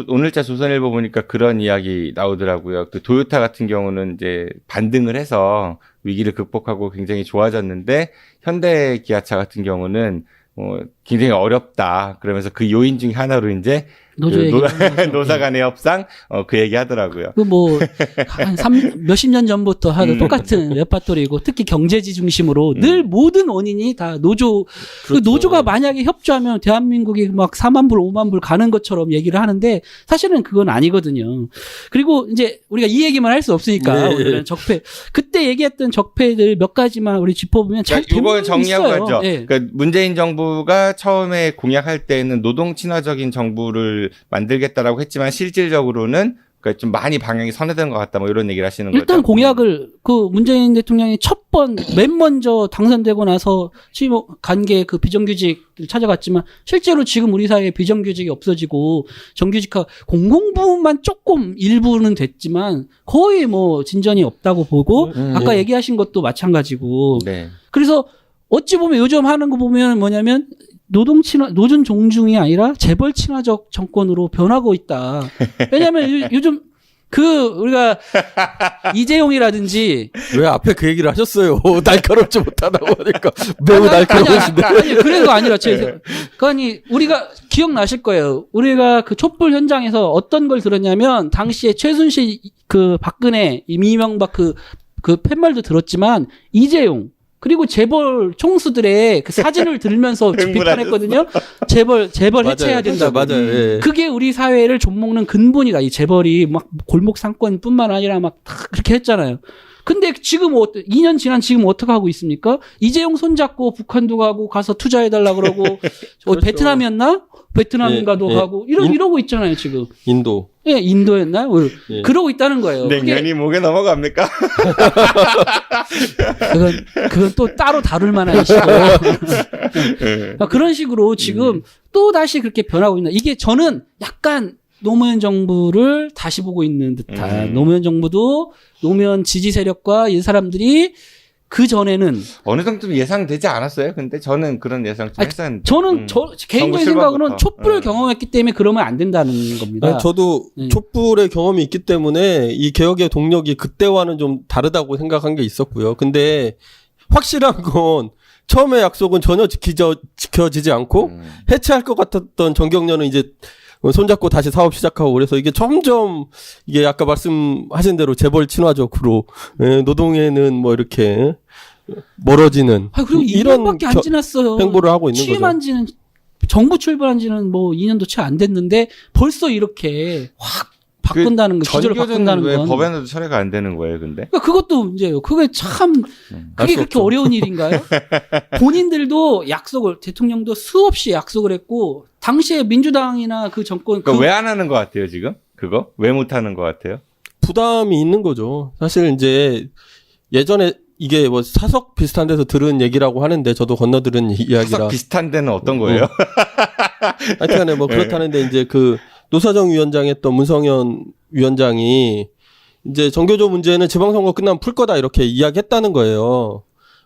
오늘자 조선일보 보니까 그런 이야기 나오더라고요. 그 도요타 같은 경우는 이제 반등을 해서 위기를 극복하고 굉장히 좋아졌는데 현대기아차 같은 경우는 굉장히 어렵다. 그러면서 그 요인 중에 하나로 이제 노조 얘기. 노사 간의 협상 그 얘기 하더라고요. 그 뭐 한 몇십 년 전부터 하던 똑같은 레파토리고 특히 경제지 중심으로 늘 모든 원인이 다 노조. 그렇죠. 그 노조가 만약에 협조하면 대한민국이 막 4만 불, 5만 불 가는 것처럼 얘기를 하는데 사실은 그건 아니거든요. 그리고 이제 우리가 이 얘기만 할 수 없으니까 네. 오늘은 적폐. 그때 얘기했던 적폐들 몇 가지만 우리 짚어보면 잘 이걸 정리하고 있어요. 가죠. 예. 그러니까 문재인 정부가 처음에 공약할 때는 노동 친화적인 정부를 만들겠다라고 했지만 실질적으로는 그러니까 좀 많이 방향이 선회된 것 같다 뭐 이런 얘기를 하시는 거죠. 일단 공약을 그 문재인 대통령이 맨 먼저 당선되고 나서 간 게 그 비정규직을 찾아갔지만 실제로 지금 우리 사회에 비정규직이 없어지고 정규직화 공공부만 조금 일부는 됐지만 거의 뭐 진전이 없다고 보고 아까 얘기하신 것도 마찬가지고 네. 그래서 어찌 보면 요즘 하는 거 보면 뭐냐면 노동 종중이 아니라 재벌 친화적 정권으로 변하고 있다. 왜냐하면 요즘 우리가 이재용이라든지 왜 앞에 그 얘기를 하셨어요? 날카롭지 못하다고 하니까 매우 날카로우신데. 아니 그래도 아니라 아니 우리가 기억나실 거예요. 우리가 그 촛불 현장에서 어떤 걸 들었냐면 당시에 최순실 그 박근혜 이명박 그 팻말도 들었지만 이재용 그리고 재벌 총수들의 그 사진을 들면서 비판했거든요. 재벌 해체해야 된다고. 맞아요. 예. 그게 우리 사회를 좀먹는 근본이다. 이 재벌이 막 골목 상권뿐만 아니라 막 다 그렇게 했잖아요. 근데 지금 2년 지난 지금 어떻게 하고 있습니까? 이재용 손잡고 북한도 가고 가서 투자해달라 그러고 그렇죠. 베트남이었나? 베트남인가도 가고 이러고 있잖아요 지금. 인도. 예, 인도였나? 예. 그러고 있다는 거예요. 냉면이 목에 넘어갑니까? 그건 또 따로 다룰 만한 이슈고. 그런 식으로 지금 또 다시 그렇게 변하고 있나. 이게 저는 약간 노무현 정부를 다시 보고 있는 듯한. 노무현 정부도 노무현 지지 세력과 이 사람들이 그 전에는 어느 정도 예상되지 않았어요. 근데 저는 그런 예상 좀 했었는데. 저는 개인적인 생각으로는 촛불을 경험했기 때문에 그러면 안 된다는 겁니다. 아니, 저도 촛불의 경험이 있기 때문에 이 개혁의 동력이 그때와는 좀 다르다고 생각한 게 있었고요. 근데 확실한 건 처음에 약속은 전혀 지켜지지 않고 해체할 것 같았던 정경련은 이제 손잡고 다시 사업 시작하고 그래서 이게 점점 이게 아까 말씀하신 대로 재벌 친화적으로 노동에는 뭐 이렇게 멀어지는 그리고 이런 2년밖에 안 지났어요. 행보를 하고 있는 취임한 거죠. 지는 정부 출발한 지는 뭐 2년도 채 안 됐는데 벌써 이렇게 확 바꾼다는 거, 기조를 바꾼다는 왜 건. 법에도 처리가 안 되는 거예요, 근데? 그러니까 그것도 이제 그게 참 그게 그렇게 어려운 일인가요? 본인들도 대통령도 수없이 약속을 했고 당시에 민주당이나 그 정권 그러니까 왜 안 하는 것 같아요, 지금? 그거? 왜 못 하는 것 같아요? 부담이 있는 거죠. 사실 이제 예전에 이게 뭐 사석 비슷한 데서 들은 얘기라고 하는데 저도 건너들은 이야기라. 사석 비슷한 데는 어떤 거예요? 하여튼간에 뭐 그렇다는데 이제 그 노사정 위원장 했던 문성현 위원장이 이제 정교조 문제는 지방선거 끝나면 풀 거다 이렇게 이야기했다는 거예요.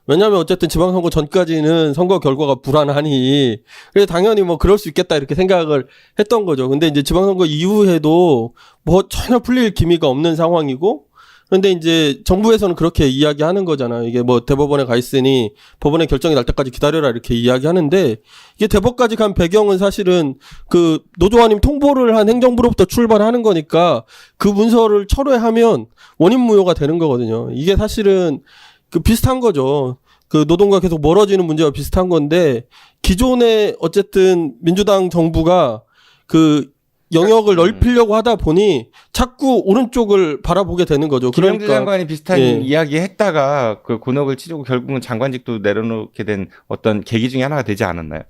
왜냐하면 어쨌든 지방선거 전까지는 선거 결과가 불안하니 그래서 당연히 뭐 그럴 수 있겠다 이렇게 생각을 했던 거죠. 근데 이제 지방선거 이후에도 뭐 전혀 풀릴 기미가 없는 상황이고 그런데 이제 정부에서는 그렇게 이야기하는 거잖아요. 이게 뭐 대법원에 가 있으니 법원의 결정이 날 때까지 기다려라 이렇게 이야기하는데 이게 대법까지 간 배경은 사실은 그 노조환임 통보를 한 행정부로부터 출발하는 거니까 그 문서를 철회하면 원인 무효가 되는 거거든요. 이게 사실은 그 비슷한 거죠. 그 노동과 계속 멀어지는 문제와 비슷한 건데 기존에 어쨌든 민주당 정부가 그 영역을 넓히려고 하다 보니 자꾸 오른쪽을 바라보게 되는 거죠. 김영주 장관이 비슷한 이야기 했다가 그 곤혹을 치르고 결국은 장관직도 내려놓게 된 어떤 계기 중에 하나가 되지 않았나요?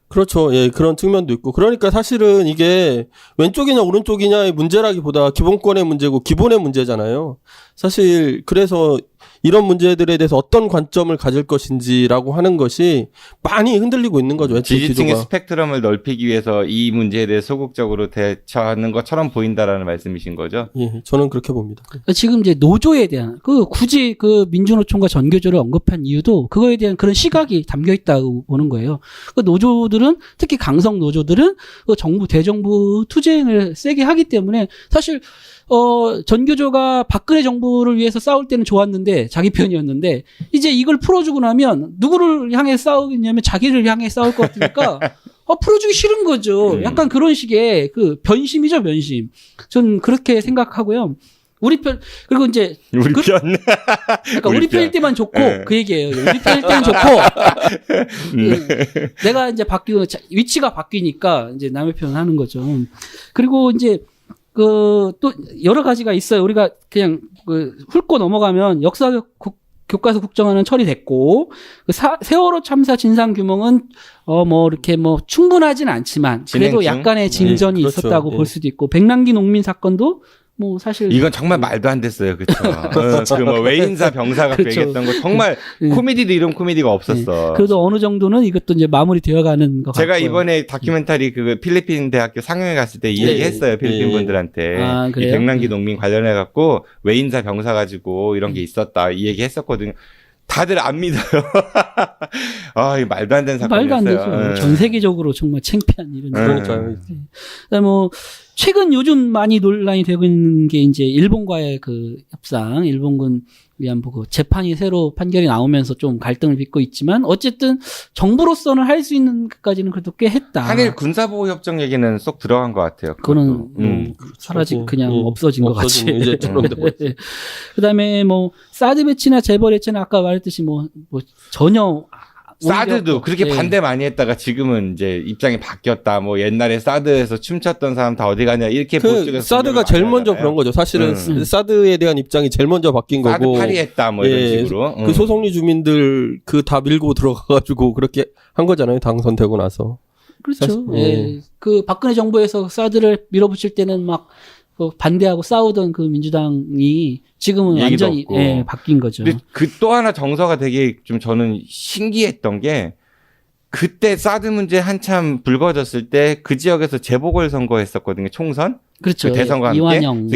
그렇죠. 예, 그런 측면도 있고. 그러니까 사실은 이게 왼쪽이냐 오른쪽이냐의 문제라기보다 기본권의 문제고 기본의 문제잖아요. 사실 그래서 이런 문제들에 대해서 어떤 관점을 가질 것인지라고 하는 것이 많이 흔들리고 있는 거죠. 지지층의 스펙트럼을 넓히기 위해서 이 문제에 대해 소극적으로 대처하는 것처럼 보인다라는 말씀이신 거죠? 예, 저는 그렇게 봅니다. 지금 이제 노조에 대한 굳이 그 민주노총과 전교조를 언급한 이유도 그거에 대한 그런 시각이 담겨 있다고 보는 거예요. 그 노조들은 특히 강성 노조들은 그 대정부 투쟁을 세게 하기 때문에 사실 전교조가 박근혜 정부를 위해서 싸울 때는 좋았는데 자기 편이었는데 이제 이걸 풀어주고 나면 누구를 향해 싸우겠냐면 자기를 향해 싸울 것 같으니까 풀어주기 싫은 거죠. 약간 그런 식의 그 변심이죠, 변심. 전 그렇게 생각하고요. 우리 편, 그리고 이제. 우리 편. 그러니까 우리 편일 때만 좋고, 네. 그 얘기예요. 우리 편일 때는 좋고, 내가 이제 위치가 바뀌니까 이제 남의 편을 하는 거죠. 그리고 이제, 또 여러 가지가 있어요. 우리가 그냥 훑고 넘어가면 역사 교과서 국정화는 처리됐고, 세월호 참사 진상 규명은 이렇게 충분하진 않지만 그래도 약간의 진전이 그렇죠. 있었다고 볼 수도 있고, 백남기 농민 사건도 사실 이건 정말 말도 안 됐어요, 그렇죠? 그 외인사 병사가 그렇죠. 얘기했던 거 정말 코미디도 이런 코미디가 없었어. 그래도 어느 정도는 이것도 이제 마무리되어가는 것 같고요. 제가 이번에 다큐멘터리 필리핀 대학교 상영회 갔을 때 이 얘기했어요, 필리핀 분들한테. 아, 이 그래요? 백남기 농민 관련해 갖고 외인사 병사 가지고 이런 게 있었다 이 얘기했었거든요. 다들 안 믿어요. 아, 이 말도 안 되는 사건이었어요. 말도 안 되죠. 전 세계적으로 정말 창피한 일은. 그러니까요. 최근 요즘 많이 논란이 되고 있는 게 이제 일본과의 그 협상, 일본군 위안부 그 재판이 새로 판결이 나오면서 좀 갈등을 빚고 있지만 어쨌든 정부로서는 할 수 있는 것까지는 그래도 꽤 했다. 한일 군사보호 협정 얘기는 쏙 들어간 것 같아요. 그거는 그냥 없어진 것 같이. 이제 그다음에 사드 배치나 재벌 배치는 아까 말했듯이 전혀 사드도 그렇게 반대 많이 했다가 지금은 이제 입장이 바뀌었다. 옛날에 사드에서 춤췄던 사람 다 어디 가냐 이렇게 보수에서 사드가 제일 먼저 그런 거죠. 사실은 사드에 대한 입장이 제일 먼저 바뀐 사드 거고. 파리했다 이런 식으로. 그 소속리 주민들 다 밀고 들어가가지고 그렇게 한 거잖아요. 당선되고 나서. 그렇죠. 그 박근혜 정부에서 사드를 밀어붙일 때는 반대하고 싸우던 그 민주당이 지금은 완전히 바뀐 거죠. 근데 또 하나 정서가 되게 좀 저는 신기했던 게 그때 사드 문제 한참 불거졌을 때 그 지역에서 재보궐 선거했었거든요. 총선. 그렇죠. 그 대선과 함께. 이완영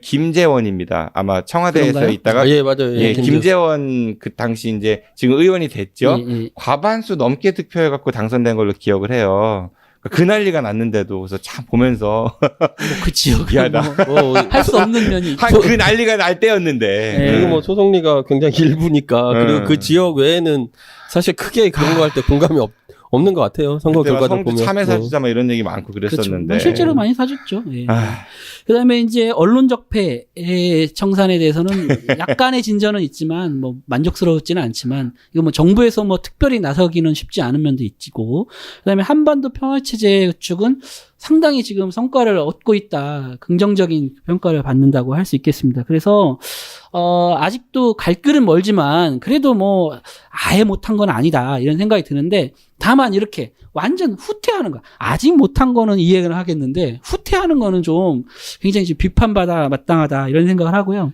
김재원입니다. 아마 청와대에서 그런가요? 있다가 맞아요. 김재원 그 당시 이제 지금 의원이 됐죠. 과반수 넘게 득표해갖고 당선된 걸로 기억을 해요. 그 난리가 났는데도 그래서 참 보면서 그 지역은 미안하다. 할 수 없는 면이 그 난리가 날 때였는데. 그리고 소속리가 굉장히 일부니까 그리고 그 지역 외에는 사실 크게 그런 거 할 때 공감이 없는 것 같아요. 선거 결과들 보면. 참외 사주자 이런 얘기 많고 그랬었는데. 그렇죠. 실제로 많이 사줬죠. 그다음에 이제 언론 적폐의 청산에 대해서는 약간의 진전은 있지만 만족스러웠지는 않지만 이거 정부에서 특별히 나서기는 쉽지 않은 면도 있고, 그다음에 한반도 평화 체제 측은 상당히 지금 성과를 얻고 있다. 긍정적인 평가를 받는다고 할 수 있겠습니다. 그래서 아직도 갈 길은 멀지만 그래도 아예 못한 건 아니다 이런 생각이 드는데, 다만 이렇게 완전 후퇴하는 거, 아직 못한 거는 이해를 하겠는데 후퇴하는 거는 좀 굉장히 비판받아 마땅하다 이런 생각을 하고요.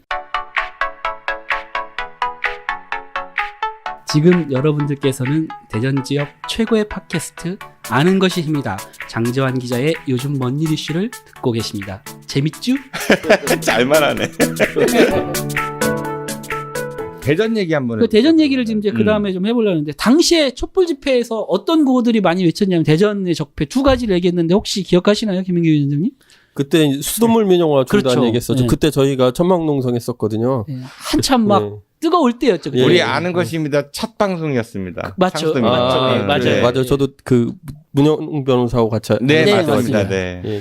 지금 여러분들께서는 대전 지역 최고의 팟캐스트 아는 것이 힘이다 장재환 기자의 요즘 뭔 일 이슈를 듣고 계십니다. 재밌죠? 잘 말하네. 대전 얘기 한번. 그 대전 얘기를 지금 이제 그 다음에 좀 해보려는데, 당시에 촛불 집회에서 어떤 구호들이 많이 외쳤냐면 대전의 적폐 두 가지를 얘기했는데 혹시 기억하시나요, 김민규 위원장님? 그때 수돗물 민영화 중단 그렇죠. 얘기했었죠. 그때 저희가 천막농성 했었거든요. 한참 뜨거울 때였죠. 우리 아는 것입니다. 첫 방송이었습니다. 맞죠. 맞아요. 저도 문영 변호사하고 같이. 맞습니다.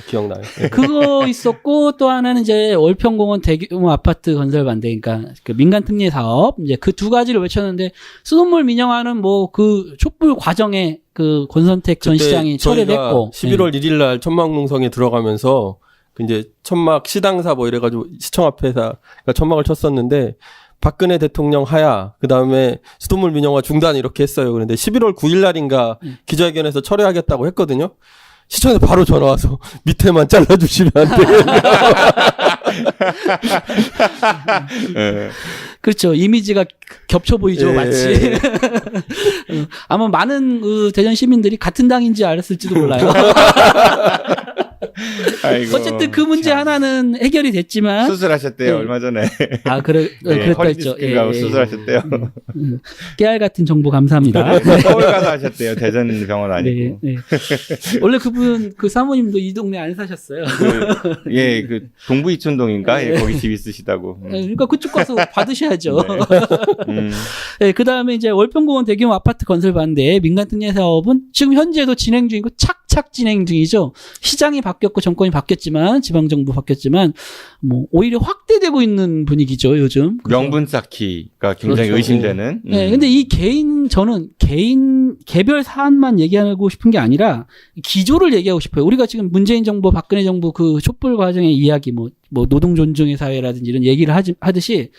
기억나요. 그거 있었고, 또 하나는 이제 월평공원 대규모 아파트 건설 반대, 그러니까 그 민간 특례 사업, 이제 그 두 가지를 외쳤는데, 수돗물 민영화는 그 촛불 과정에 그 권선택 전 시장이 철회를 했고. 11월 1일 날 천막농성에 들어가면서 이제 천막 시당사 이래가지고 시청 앞에서 천막을 쳤었는데, 박근혜 대통령 하야, 그 다음에 수돗물 민영화 중단 이렇게 했어요. 그런데 11월 9일 날인가 기자회견에서 철회하겠다고 했거든요. 시청에 바로 전화 와서 밑에만 잘라주시면 안 돼요. 그렇죠. 이미지가 겹쳐 보이죠, 마치. 아마 많은 대전 시민들이 같은 당인지 알았을지도 몰라요. 아이고, 어쨌든 그 문제 참. 하나는 해결이 됐지만 수술하셨대요 네. 얼마 전에. 그랬다 허리 했죠. 디스크인가 수술하셨대요. 깨알 같은 정보 감사합니다. 서울 가서 하셨대요. 대전 병원 아니고. 네. 원래 그분 그 사모님도 이 동네 안 사셨어요. 그 동부 이촌동인가 거기 집 있으시다고. 그러니까 그쪽 가서 받으셔야죠. 네. 네, 그 다음에 이제 월평공원 대규모 아파트 건설 반대 민간 특례 사업은 지금 현재도 진행 중이고 착착 진행 중이죠. 시장이 바뀌었고 정권이 바뀌었지만 지방정부 바뀌었지만 뭐 오히려 확대되고 있는 분위기죠 요즘. 명분 쌓기가 굉장히 그렇죠. 의심되는. 네, 근데 이 저는 개별 사안만 얘기하고 싶은 게 아니라 기조를 얘기하고 싶어요. 우리가 지금 문재인 정부, 박근혜 정부 그 촛불 과정의 이야기, 뭐 노동 존중의 사회라든지 이런 얘기를 하듯이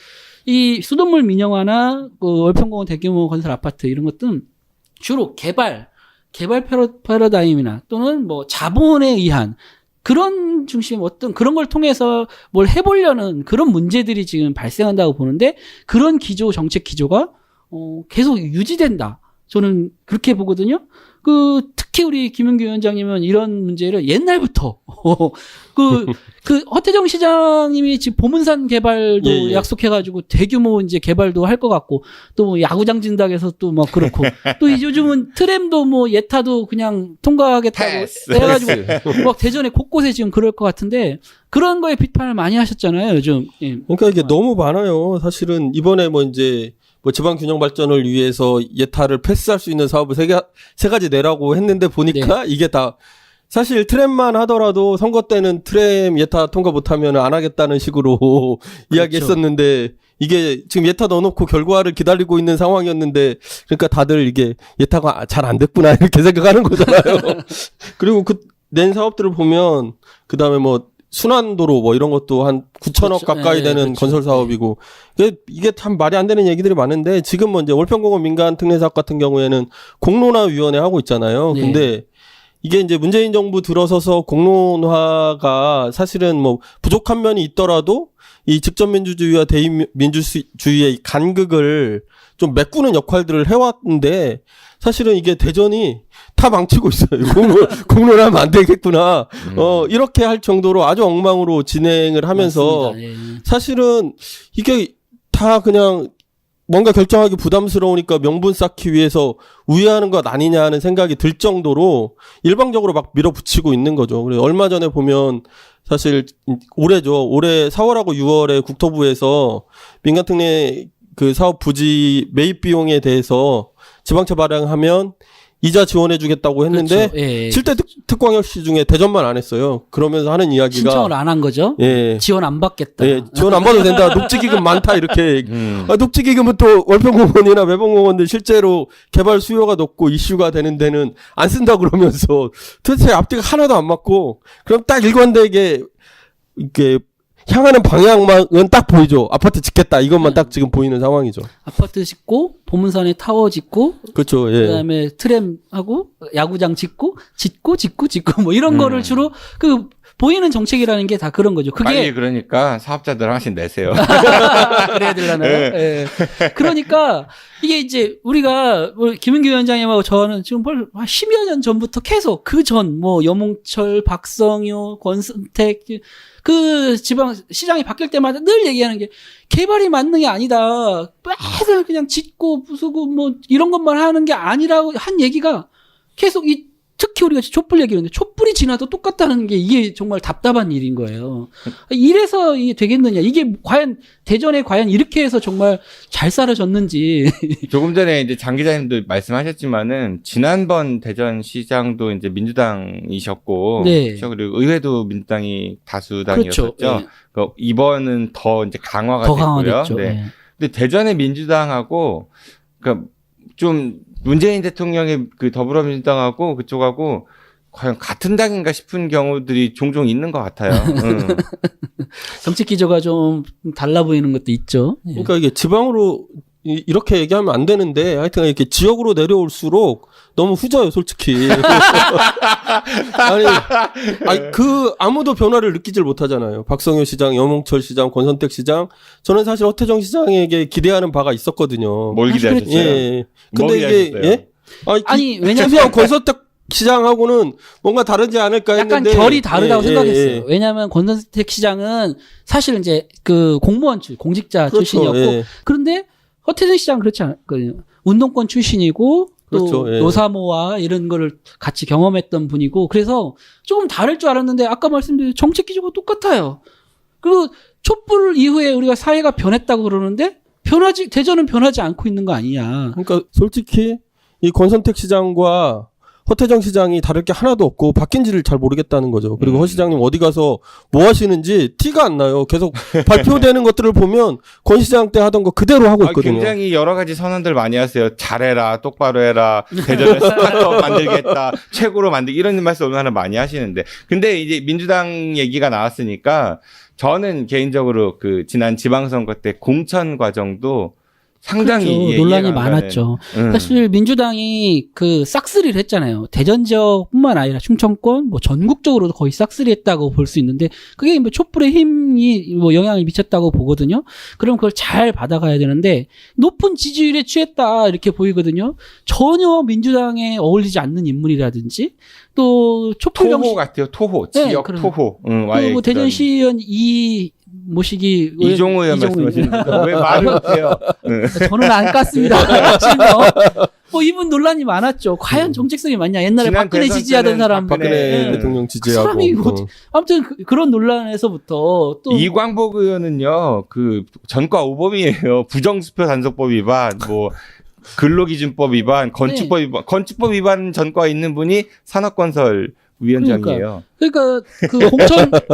이 수돗물 민영화나 그 월평공원 대규모 건설 아파트 이런 것들은 주로 개발 패러다임이나 또는 뭐 자본에 의한 그런 중심 어떤 그런 걸 통해서 뭘 해보려는 그런 문제들이 지금 발생한다고 보는데 그런 정책 기조가 계속 유지된다. 저는 그렇게 보거든요. 특히 우리 김은규 위원장님은 이런 문제를 옛날부터, 허태정 시장님이 지금 보문산 개발도 약속해가지고 대규모 이제 개발도 할 것 같고, 또 뭐 야구장 진다해서 또 막 그렇고, 또 요즘은 트램도 뭐 예타도 그냥 통과하겠다고 해가지고, 막 대전에 곳곳에 지금 그럴 것 같은데, 그런 거에 비판을 많이 하셨잖아요, 요즘. 예. 그러니까 이게 너무 많아요. 사실은 이번에 지방 균형 발전을 위해서 예타를 패스할 수 있는 사업을 세 가지 내라고 했는데 보니까 이게 다 사실 트램만 하더라도 선거 때는 트램 예타 통과 못하면 안 하겠다는 식으로 이야기했었는데 이게 지금 예타 넣어놓고 결과를 기다리고 있는 상황이었는데 그러니까 다들 이게 예타가 잘 안 됐구나 이렇게 생각하는 거잖아요. 그리고 낸 사업들을 보면 그 다음에 순환도로 이런 것도 한 9천억 가까이 되는 건설 사업이고 이게 참 말이 안 되는 얘기들이 많은데 지금 이제 월평공원 민간 특례 사업 같은 경우에는 공론화 위원회 하고 있잖아요. 근데 이게 이제 문재인 정부 들어서서 공론화가 사실은 부족한 면이 있더라도 이 직접민주주의와 대의민주주의의 간극을 좀 메꾸는 역할들을 해왔는데 사실은 이게 대전이 다 망치고 있어요. 공론하면 안 되겠구나. 이렇게 할 정도로 아주 엉망으로 진행을 하면서 사실은 이게 다 그냥 뭔가 결정하기 부담스러우니까 명분 쌓기 위해서 우회하는 것 아니냐 하는 생각이 들 정도로 일방적으로 막 밀어붙이고 있는 거죠. 그래서 얼마 전에 보면 사실 올해죠. 올해 4월하고 6월에 국토부에서 민간특례 그 사업 부지 매입 비용에 대해서 지방채 발행하면 이자 지원해주겠다고 했는데 그렇죠. 예. 7대 특광역시 중에 대전만 안 했어요. 그러면서 하는 이야기가 신청을 안 한 거죠. 지원 안 받겠다. 지원 안 받아도 된다. 녹지기금 많다 이렇게. 녹지기금은 또 월평공원이나 매봉공원들 실제로 개발 수요가 높고 이슈가 되는 데는 안 쓴다 그러면서 도대체 앞뒤가 하나도 안 맞고 그럼 딱 일관되게 이렇게 향하는 방향은 딱 보이죠. 아파트 짓겠다. 이것만 딱 지금 보이는 상황이죠. 아파트 짓고, 보문산에 타워 짓고, 그렇죠. 그다음에 트램하고, 야구장 짓고, 뭐 이런 거를 주로 보이는 정책이라는 게 다 그런 거죠. 그게. 빨리 그러니까 사업자들 하나씩 내세요. 그래야 되려나요? 그러니까 이게 이제 우리가 김은규 위원장님하고 저는 지금 10여 년 전부터 계속 여몽철, 박성효, 권선택 지방 시장이 바뀔 때마다 늘 얘기하는 게 개발이 만능이 아니다. 매달 그냥 짓고 부수고 이런 것만 하는 게 아니라고 한 얘기가 계속 특히 우리가 촛불 얘기하는데 촛불이 지나도 똑같다는 게 이게 정말 답답한 일인 거예요. 이래서 이게 되겠느냐. 이게 대전에 과연 이렇게 해서 정말 잘 살아졌는지. 조금 전에 이제 장 기자님도 말씀하셨지만은 지난번 대전시장도 이제 민주당이셨고 그리고 의회도 민주당이 다수당이었었죠. 그렇죠. 이번은 더 이제 강화가 됐고요. 근데 대전의 민주당하고 그러니까 좀 문재인 대통령의 더불어민주당하고 그쪽하고 과연 같은 당인가 싶은 경우들이 종종 있는 것 같아요. 정책 기조가 좀 달라 보이는 것도 있죠. 그러니까 이게 지방으로 이렇게 얘기하면 안 되는데 하여튼 이렇게 지역으로 내려올수록 너무 후져요, 솔직히. 아니 아무도 변화를 느끼질 못하잖아요. 박성효 시장, 여몽철 시장, 권선택 시장. 저는 사실 허태정 시장에게 기대하는 바가 있었거든요. 뭘 기대하셨어요? 근데 이게 아니 왜냐면 권선택 시장하고는 뭔가 다르지 않을까 약간 했는데 결이 다르다고 예, 생각했어요. 예. 왜냐하면 권선택 시장은 사실 이제 그 공무원 공직자 그렇죠, 출신이었고 예. 그런데 허태준 시장은 그렇지 않거든요. 운동권 출신이고 또 그렇죠, 예. 노사모와 이런 거를 같이 경험했던 분이고 그래서 조금 다를 줄 알았는데 아까 말씀드린 정책 기조가 똑같아요. 그리고 촛불 이후에 우리가 사회가 변했다고 그러는데 대전은 변하지 않고 있는 거 아니냐. 그러니까 솔직히 이 권선택 시장과 허태정 시장이 다를 게 하나도 없고 바뀐지를 잘 모르겠다는 거죠. 그리고 허 시장님 어디 가서 뭐 하시는지 티가 안 나요. 계속 발표되는 것들을 보면 권 시장 때 하던 거 그대로 하고 있거든요. 굉장히 여러 가지 선언들 많이 하세요. 잘해라, 똑바로 해라, 대전을 스타트업 만들겠다, 최고로 만들기 이런 말씀 얼마나 많이 하시는데. 근데 이제 민주당 얘기가 나왔으니까 저는 개인적으로 그 지난 지방선거 때 공천 과정도 상당히 그렇죠. 논란이 많았죠. 사실 민주당이 그 싹쓸이를 했잖아요. 대전 지역뿐만 아니라 충청권, 뭐 전국적으로도 거의 싹쓸이했다고 볼 수 있는데 그게 뭐 촛불의 힘이 뭐 영향을 미쳤다고 보거든요. 그럼 그걸 잘 받아가야 되는데 높은 지지율에 취했다 이렇게 보이거든요. 전혀 민주당에 어울리지 않는 인물이라든지 또 촛불 토호 같아요. 토호, 지역 네, 토호. 그리고 대전 시의원 모시기 이종우 의원 말씀하시는데 왜 말을 못해요? 저는 안 깠습니다. 뭐 이분 논란이 많았죠. 과연 정책성이 맞냐? 옛날에 박근혜 지지하던 사람, 박근혜 대통령 지지하고. 사람이 아무튼 그런 논란에서부터 또 이광복 의원은요, 그 전과 오범이에요. 부정수표 단속법 위반, 뭐 근로기준법 위반, 건축법 위반, 건축법 위반 전과 있는 분이 산업건설 위원장이에요. 그러니까 그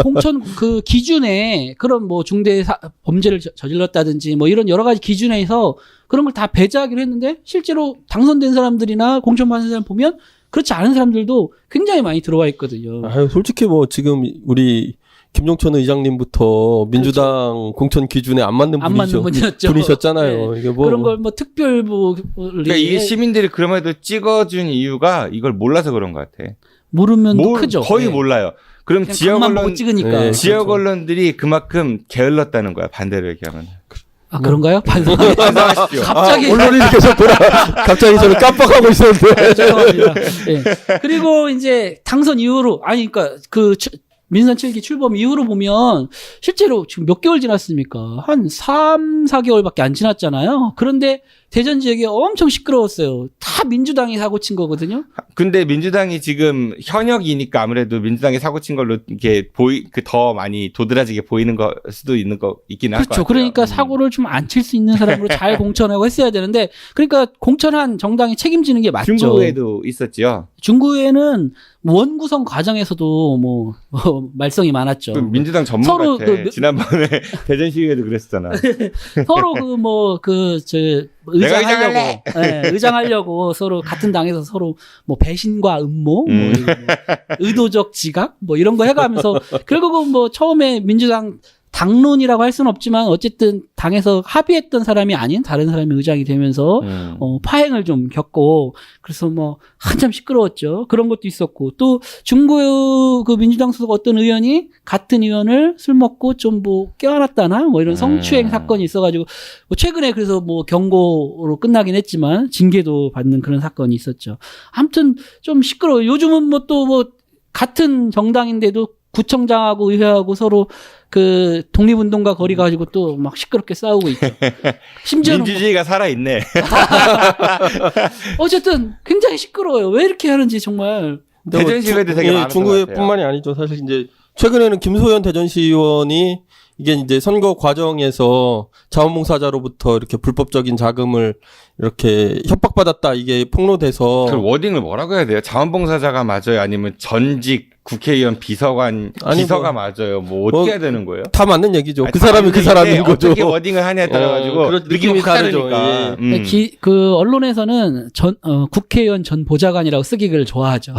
공천 그 기준에 그런 뭐 중대 범죄를 저질렀다든지 뭐 이런 여러 가지 기준에서 그런 걸 다 배제하기로 했는데 실제로 당선된 사람들이나 공천 받는 사람 보면 그렇지 않은 사람들도 굉장히 많이 들어와 있거든요. 아유, 솔직히 뭐 지금 우리 김종천 의장님부터 민주당 그렇죠. 공천 기준에 안 맞는 분이셨잖아요. 네. 이게 뭐 그런 걸 뭐 특별 뭐 그러니까 이게 시민들이 그럼에도 찍어준 이유가 이걸 몰라서 그런 것 같아. 모르면 크죠. 거의 네. 몰라요. 그럼 지역 언론 찍으니까 네, 지역 그렇죠. 언론들이 그만큼 게을렀다는 거야. 반대로 얘기하면. 아 그런가요? 반성하십시오. 갑자기 언론이 계속 갑자기 저를 깜빡하고 있었는데. 죄송합니다. 네. 그리고 이제 당선 이후로 그러니까 그 민선 7기 출범 이후로 보면 실제로 지금 몇 개월 지났습니까? 한 3, 4개월밖에 안 지났잖아요. 그런데 대전 지역이 엄청 시끄러웠어요. 다 민주당이 사고 친 거거든요. 근데 민주당이 지금 현역이니까 아무래도 민주당이 사고 친 걸로 이렇게 더 많이 도드라지게 보이는 거 수도 있는 거 있긴 할 것 그렇죠. 같아요. 그러니까 사고를 좀 안 칠 수 있는 사람으로 잘 공천하고 했어야 되는데 그러니까 공천한 정당이 책임지는 게 맞죠. 중구에도 있었죠. 중구에는 원구성 과정에서도 뭐 말썽이 많았죠. 그 민주당 전문 서로 같아. 지난번에 대전시위에도 그랬었잖아. 서로 의장하려고 서로 같은 당에서 서로 뭐 배신과 음모, 뭐 의도적 지각 뭐 이런 거 해가면서 결국은 뭐 처음에 민주당 당론이라고 할 수는 없지만 어쨌든 당에서 합의했던 사람이 아닌 다른 사람이 의장이 되면서 파행을 좀 겪고 그래서 뭐 한참 시끄러웠죠. 그런 것도 있었고 또 중구 그 민주당 소속 어떤 의원이 같은 의원을 술 먹고 좀 뭐 껴안았다나 뭐 이런 성추행 사건이 있어가지고 뭐 최근에 그래서 뭐 경고로 끝나긴 했지만 징계도 받는 그런 사건이 있었죠. 아무튼 좀 시끄러워요. 요즘은 뭐 또 뭐 같은 정당인데도 구청장하고 의회하고 서로 그 독립운동가 거리 가지고 또 막 시끄럽게 싸우고 있죠. 심지어는 민주주의가 살아있네. 어쨌든 굉장히 시끄러워요. 왜 이렇게 하는지 정말. 대전시의회도 되게 많은 것 중구뿐만이 아니죠. 사실 이제 최근에는 김소연 대전시의원이 이게 이제 선거 과정에서 자원봉사자로부터 이렇게 불법적인 자금을 이렇게 협박받았다 이게 폭로돼서 그 워딩을 뭐라고 해야 돼요? 자원봉사자가 맞아요? 아니면 전직 국회의원 비서관 비서가 맞아요? 뭐 어떻게 해야 되는 거예요? 다 맞는 얘기죠. 그 사람이 그 사람인 거죠. 어떻게 워딩을 하냐에 따라 가지고 느낌이 다르죠. 그 언론에서는 국회의원 전 보좌관이라고 쓰기를 좋아하죠.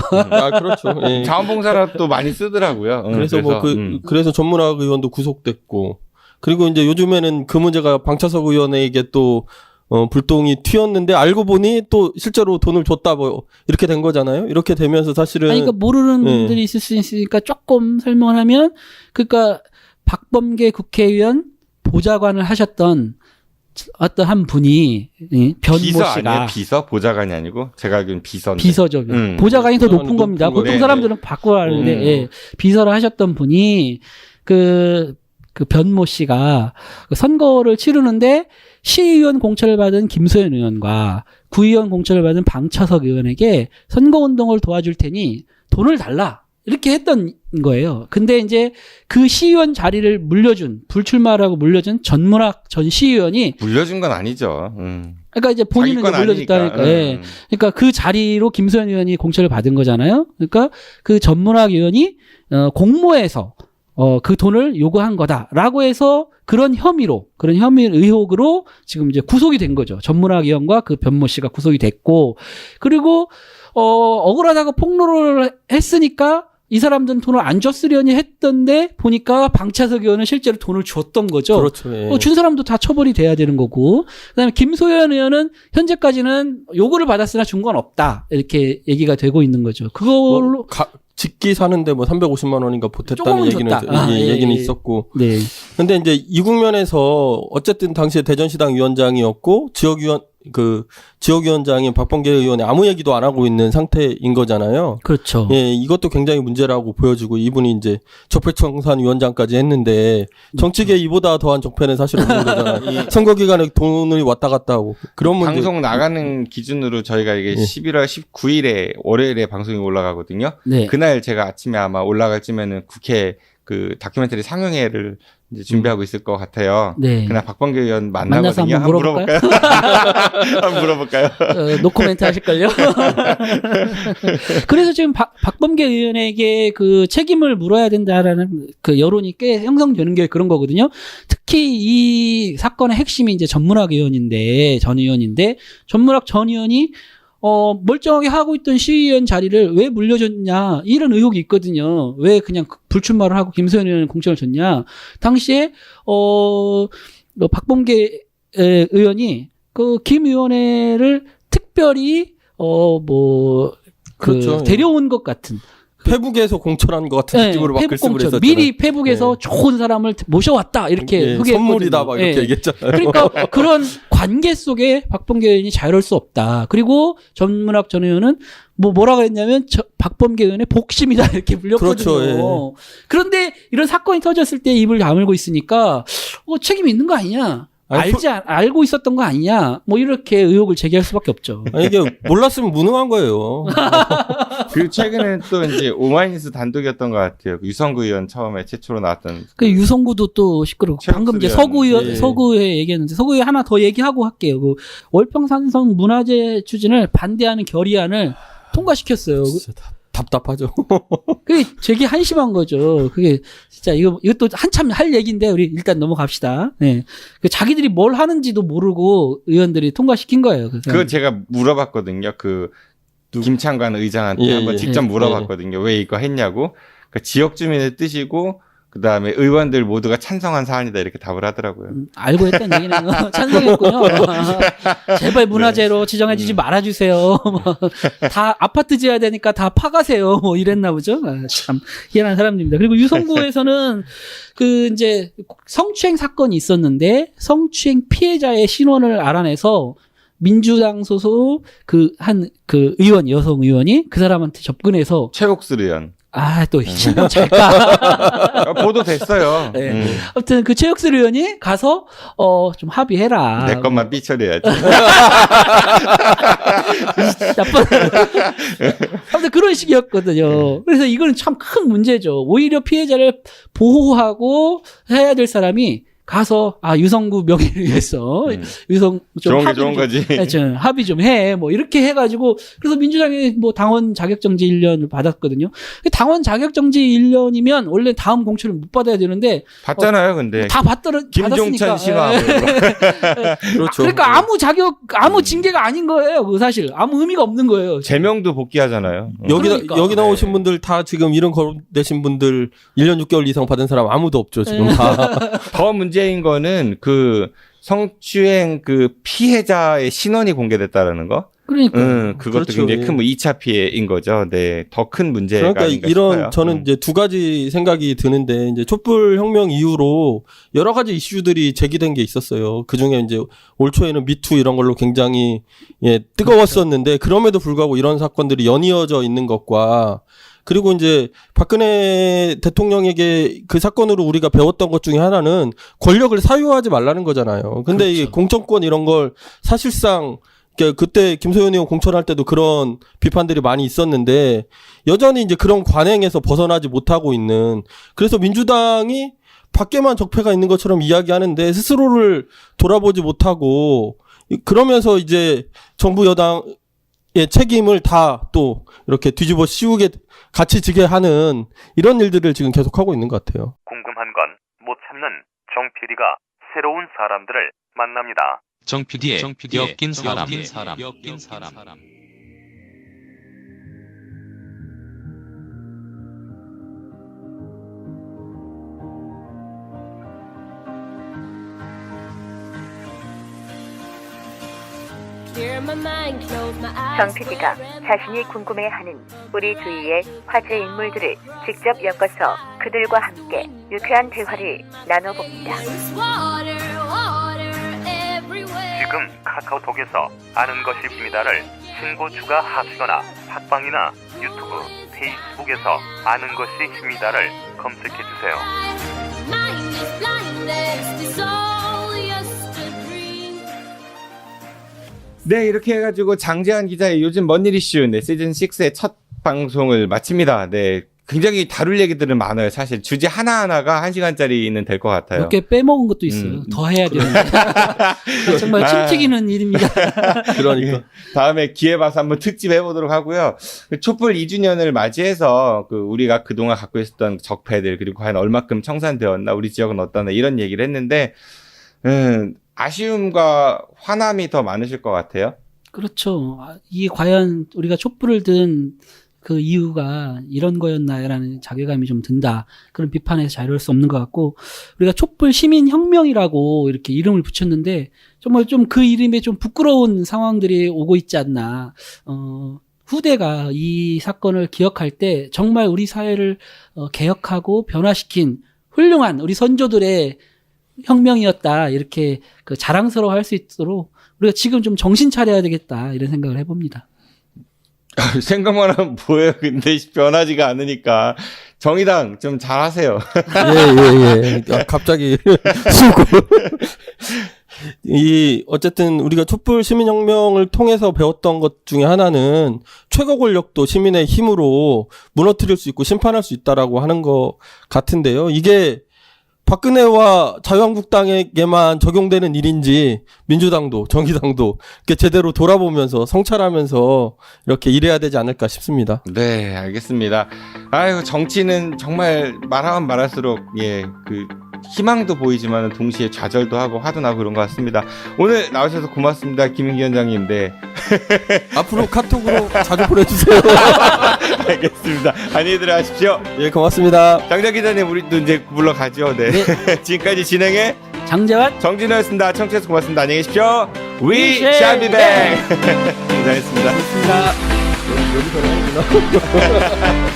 그렇죠. 예. 자원봉사라도 많이 쓰더라고요. 그래서 그래서 전문학 의원도 구속됐고 그리고 이제 요즘에는 그 문제가 방차석 의원에게 또 불똥이 튀었는데 알고 보니 또 실제로 돈을 줬다 뭐 이렇게 된 거잖아요. 이렇게 되면서 사실은 그러니까 모르는 분들이 있을 수 있으니까 조금 설명을 하면 그러니까 박범계 국회의원 보좌관을 하셨던 어떤 한 분이 변모 비서 씨가 아니에요? 비서? 보좌관이 아니고? 제가 알기로는 비서인데. 비서죠. 보좌관이 더 높은 겁니다. 보통 네, 사람들은 바꿔 하는데 예, 비서를 하셨던 분이 그 변모 씨가 선거를 치르는데 시의원 공천을 받은 김소연 의원과 구의원 공천을 받은 방차석 의원에게 선거운동을 도와줄 테니 돈을 달라. 이렇게 했던 거예요. 근데 이제 그 시의원 자리를 불출마라고 물려준 전문학 전 시의원이 물려준 건 아니죠. 그러니까 이제 본인은 이제 물려줬다니까. 예. 그러니까 그 자리로 김소연 의원이 공천을 받은 거잖아요. 그러니까 그 전문학 의원이 공모해서 그 돈을 요구한 거다라고 해서 그런 의혹으로 지금 이제 구속이 된 거죠. 전문학 의원과 그 변모 씨가 구속이 됐고, 그리고 억울하다고 폭로를 했으니까 이 사람들은 돈을 안 줬으려니 했던데 보니까 방차석 의원은 실제로 돈을 줬던 거죠. 그렇죠. 예. 준 사람도 다 처벌이 돼야 되는 거고, 그다음에 김소연 의원은 현재까지는 요구를 받았으나 준 건 없다 이렇게 얘기가 되고 있는 거죠. 그걸로 직기 사는데 뭐 350만 원인가 보탰다는 얘기는 얘기는 있었고. 네. 근데 이제 이 국면에서 어쨌든 당시에 대전시당 위원장이었고 지역위원장인 박범계 의원이 아무 얘기도 안 하고 있는 상태인 거잖아요. 그렇죠. 예, 이것도 굉장히 문제라고 보여지고 이분이 이제 적폐청산 위원장까지 했는데 정치계 이보다 더한 적폐는 사실 없는 거잖아요. 선거 기간에 돈이 왔다 갔다 하고 그런 문제. 방송 나가는 기준으로 저희가 이게 11월 19일에 월요일에 방송이 올라가거든요. 네. 그날 제가 아침에 아마 올라갈 쯤에는 국회 그 다큐멘터리 상영회를 이제 준비하고 있을 것 같아요. 네. 그날 박범계 의원 만나서 만나거든요. 한번 물어볼까요? 한번 물어볼까요? 노코멘트 하실걸요? 그래서 지금 박범계 의원에게 그 책임을 물어야 된다라는 그 여론이 꽤 형성되는 게 그런 거거든요. 특히 이 사건의 핵심이 이제 전문학 의원인데, 전 의원인데, 전문학 전 의원이 멀쩡하게 하고 있던 시의원 자리를 왜 물려줬냐, 이런 의혹이 있거든요. 왜 그냥 불출마를 하고 김소연 의원 공천을 줬냐. 당시에, 박범계 의원이 그 김 의원회를 특별히, 그렇죠. 데려온 것 같은. 페북에서 공천한 것 같은 느낌으로 막 글쓰고 그랬었잖아요. 미리 페북에서 좋은 사람을 모셔왔다 이렇게 소개했거든요. 선물이다 막 이렇게 얘기했잖아요. 그러니까 그런 관계 속에 박범계 의원이 자유로울 수 없다. 그리고 전문학 전 의원은 뭐라고 했냐면 박범계 의원의 복심이다 이렇게 불렸거든요. 그렇죠, 예. 그런데 이런 사건이 터졌을 때 입을 다물고 있으니까 책임이 있는 거 아니냐. 알고 있었던 거 아니냐, 뭐 이렇게 의혹을 제기할 수밖에 없죠. 아니, 이게 몰랐으면 무능한 거예요. 그리고 최근에 또 이제 오마이뉴스 단독이었던 것 같아요. 유성구 의원 처음에 최초로 나왔던. 그 유성구도 또 시끄럽고 방금 이제 서구 의원, 서구에 얘기했는데 서구에 하나 더 얘기하고 할게요. 그 월평산성 문화재 추진을 반대하는 결의안을 통과시켰어요. 진짜 답답하죠. 그게 되게 한심한 거죠. 그게 진짜 이것도 한참 할 얘기인데 우리 일단 넘어갑시다. 네. 자기들이 뭘 하는지도 모르고 의원들이 통과시킨 거예요. 그건 제가 물어봤거든요. 김창관 의장한테 한번 직접 물어봤거든요. 왜 이거 했냐고. 그러니까 지역 주민의 뜻이고 그다음에 의원들 모두가 찬성한 사안이다 이렇게 답을 하더라고요. 알고 했던 얘기는 찬성했군요. 제발 문화재로 지정해주지 말아주세요. 다 아파트 지어야 되니까 다 파가세요. 뭐 이랬나 보죠. 참 희한한 사람들입니다. 그리고 유성구에서는 이제 성추행 사건이 있었는데 성추행 피해자의 신원을 알아내서 민주당 소속 의원, 여성 의원이 그 사람한테 접근해서 최국슬 의원. 또 신경 잘까? 보도됐어요. 네. 아무튼 그 최혁슬 의원이 가서 좀 합의해라. 내 것만 삐처리해야지. 나쁜. 아무튼 그런 식이었거든요. 그래서 이거는 참 큰 문제죠. 오히려 피해자를 보호하고 해야 될 사람이 가서 유성구 명예를 위해서 유성 좀 좋은 거지. 합의 좀 해. 뭐 이렇게 해가지고 그래서 민주당이 뭐 당원 자격정지 1년을 받았거든요. 당원 자격정지 1년이면 원래 다음 공천을 못 받아야 되는데 받잖아요. 근데 다 김종찬 신화하고 그렇죠. 그러니까 아무 징계가 아닌 거예요. 그 사실 아무 의미가 없는 거예요. 제명도 복귀하잖아요. 여기 나오신 분들 다 지금 이런 거론되신 분들 1년 6개월 이상 받은 사람 아무도 없죠. 지금 더 문제인 거는 성추행 피해자의 신원이 공개됐다라는 거. 그러니까 그것도 그렇죠. 굉장히 큰 2차 피해인 거죠. 네, 더 큰 문제가 그러니까 아닌가 이런 싶어요. 저는 이제 두 가지 생각이 드는데 이제 촛불 혁명 이후로 여러 가지 이슈들이 제기된 게 있었어요. 그 중에 이제 올 초에는 미투 이런 걸로 굉장히 뜨거웠었는데 그럼에도 불구하고 이런 사건들이 연이어져 있는 것과 그리고 이제 박근혜 대통령에게 그 사건으로 우리가 배웠던 것 중에 하나는 권력을 사유하지 말라는 거잖아요. 근데 그렇죠. 이 공천권 이런 걸 사실상 그때 김소연 의원 공천할 때도 그런 비판들이 많이 있었는데 여전히 이제 그런 관행에서 벗어나지 못하고 있는 그래서 민주당이 밖에만 적폐가 있는 것처럼 이야기하는데 스스로를 돌아보지 못하고 그러면서 이제 정부 여당의 책임을 다 또 이렇게 뒤집어 씌우게 같이 지게 하는 이런 일들을 지금 계속하고 있는 것 같아요. 궁금한 건 못 참는 정 PD가 새로운 사람들을 만납니다. 정 PD의 엮인 사람. 정 PD가 자신이 궁금해하는 우리 주위의 화제 인물들을 직접 엮어서 그들과 함께 유쾌한 대화를 나눠봅니다. 지금 카카오톡에서 아는 것이 있습니다를 친구 추가하시거나 팟빵이나 유튜브, 페이스북에서 아는 것이 있습니다를 검색해 주세요. 네, 이렇게 해가지고 장재환 기자의 요즘 뭔일 이슈 시즌 6의 첫 방송을 마칩니다. 네, 굉장히 다룰 얘기들은 많아요. 사실 주제 하나하나가 1시간짜리는 될 것 같아요. 몇 개 빼먹은 것도 있어요. 더 해야 되는데. 정말 침튀기는 일입니다. 그러니까. 다음에 기회 봐서 한번 특집 해보도록 하고요. 촛불 2주년을 맞이해서 우리가 그동안 갖고 있었던 적폐들 그리고 과연 얼마큼 청산되었나 우리 지역은 어떠나 이런 얘기를 했는데 아쉬움과 화남이 더 많으실 것 같아요. 그렇죠. 이게 과연 우리가 촛불을 든 그 이유가 이런 거였나라는 자괴감이 좀 든다. 그런 비판에서 자유로울 수 없는 것 같고 우리가 촛불 시민혁명이라고 이렇게 이름을 붙였는데 정말 좀 그 이름에 좀 부끄러운 상황들이 오고 있지 않나. 후대가 이 사건을 기억할 때 정말 우리 사회를 개혁하고 변화시킨 훌륭한 우리 선조들의 혁명이었다. 이렇게 자랑스러워 할 수 있도록 우리가 지금 좀 정신 차려야 되겠다. 이런 생각을 해봅니다. 생각만 하면 뭐예요. 근데 변하지가 않으니까. 정의당 좀 잘하세요. 예. 갑자기 수고. 어쨌든 우리가 촛불 시민혁명을 통해서 배웠던 것 중에 하나는 최고 권력도 시민의 힘으로 무너뜨릴 수 있고 심판할 수 있다라고 하는 것 같은데요. 이게 박근혜와 자유한국당에게만 적용되는 일인지 민주당도 정의당도 이렇게 제대로 돌아보면서 성찰하면서 이렇게 일해야 되지 않을까 싶습니다. 네, 알겠습니다. 아유, 정치는 정말 말하면 말할수록 희망도 보이지만 동시에 좌절도 하고 화도 나고 그런 것 같습니다. 오늘 나오셔서 고맙습니다, 김윤기 위원장님. 네. 앞으로 카톡으로 자주 보내주세요. 알겠습니다. 안녕히 들어가십시오. 예, 고맙습니다. 장재 기자님, 우리도 이제 물러가죠. 네. 지금까지 진행해 장재환, 정진호였습니다. 청취해서 고맙습니다. 안녕히 계십시오. We shall be back. 고생했습니다. 고맙습니다. 여기서 나오구나.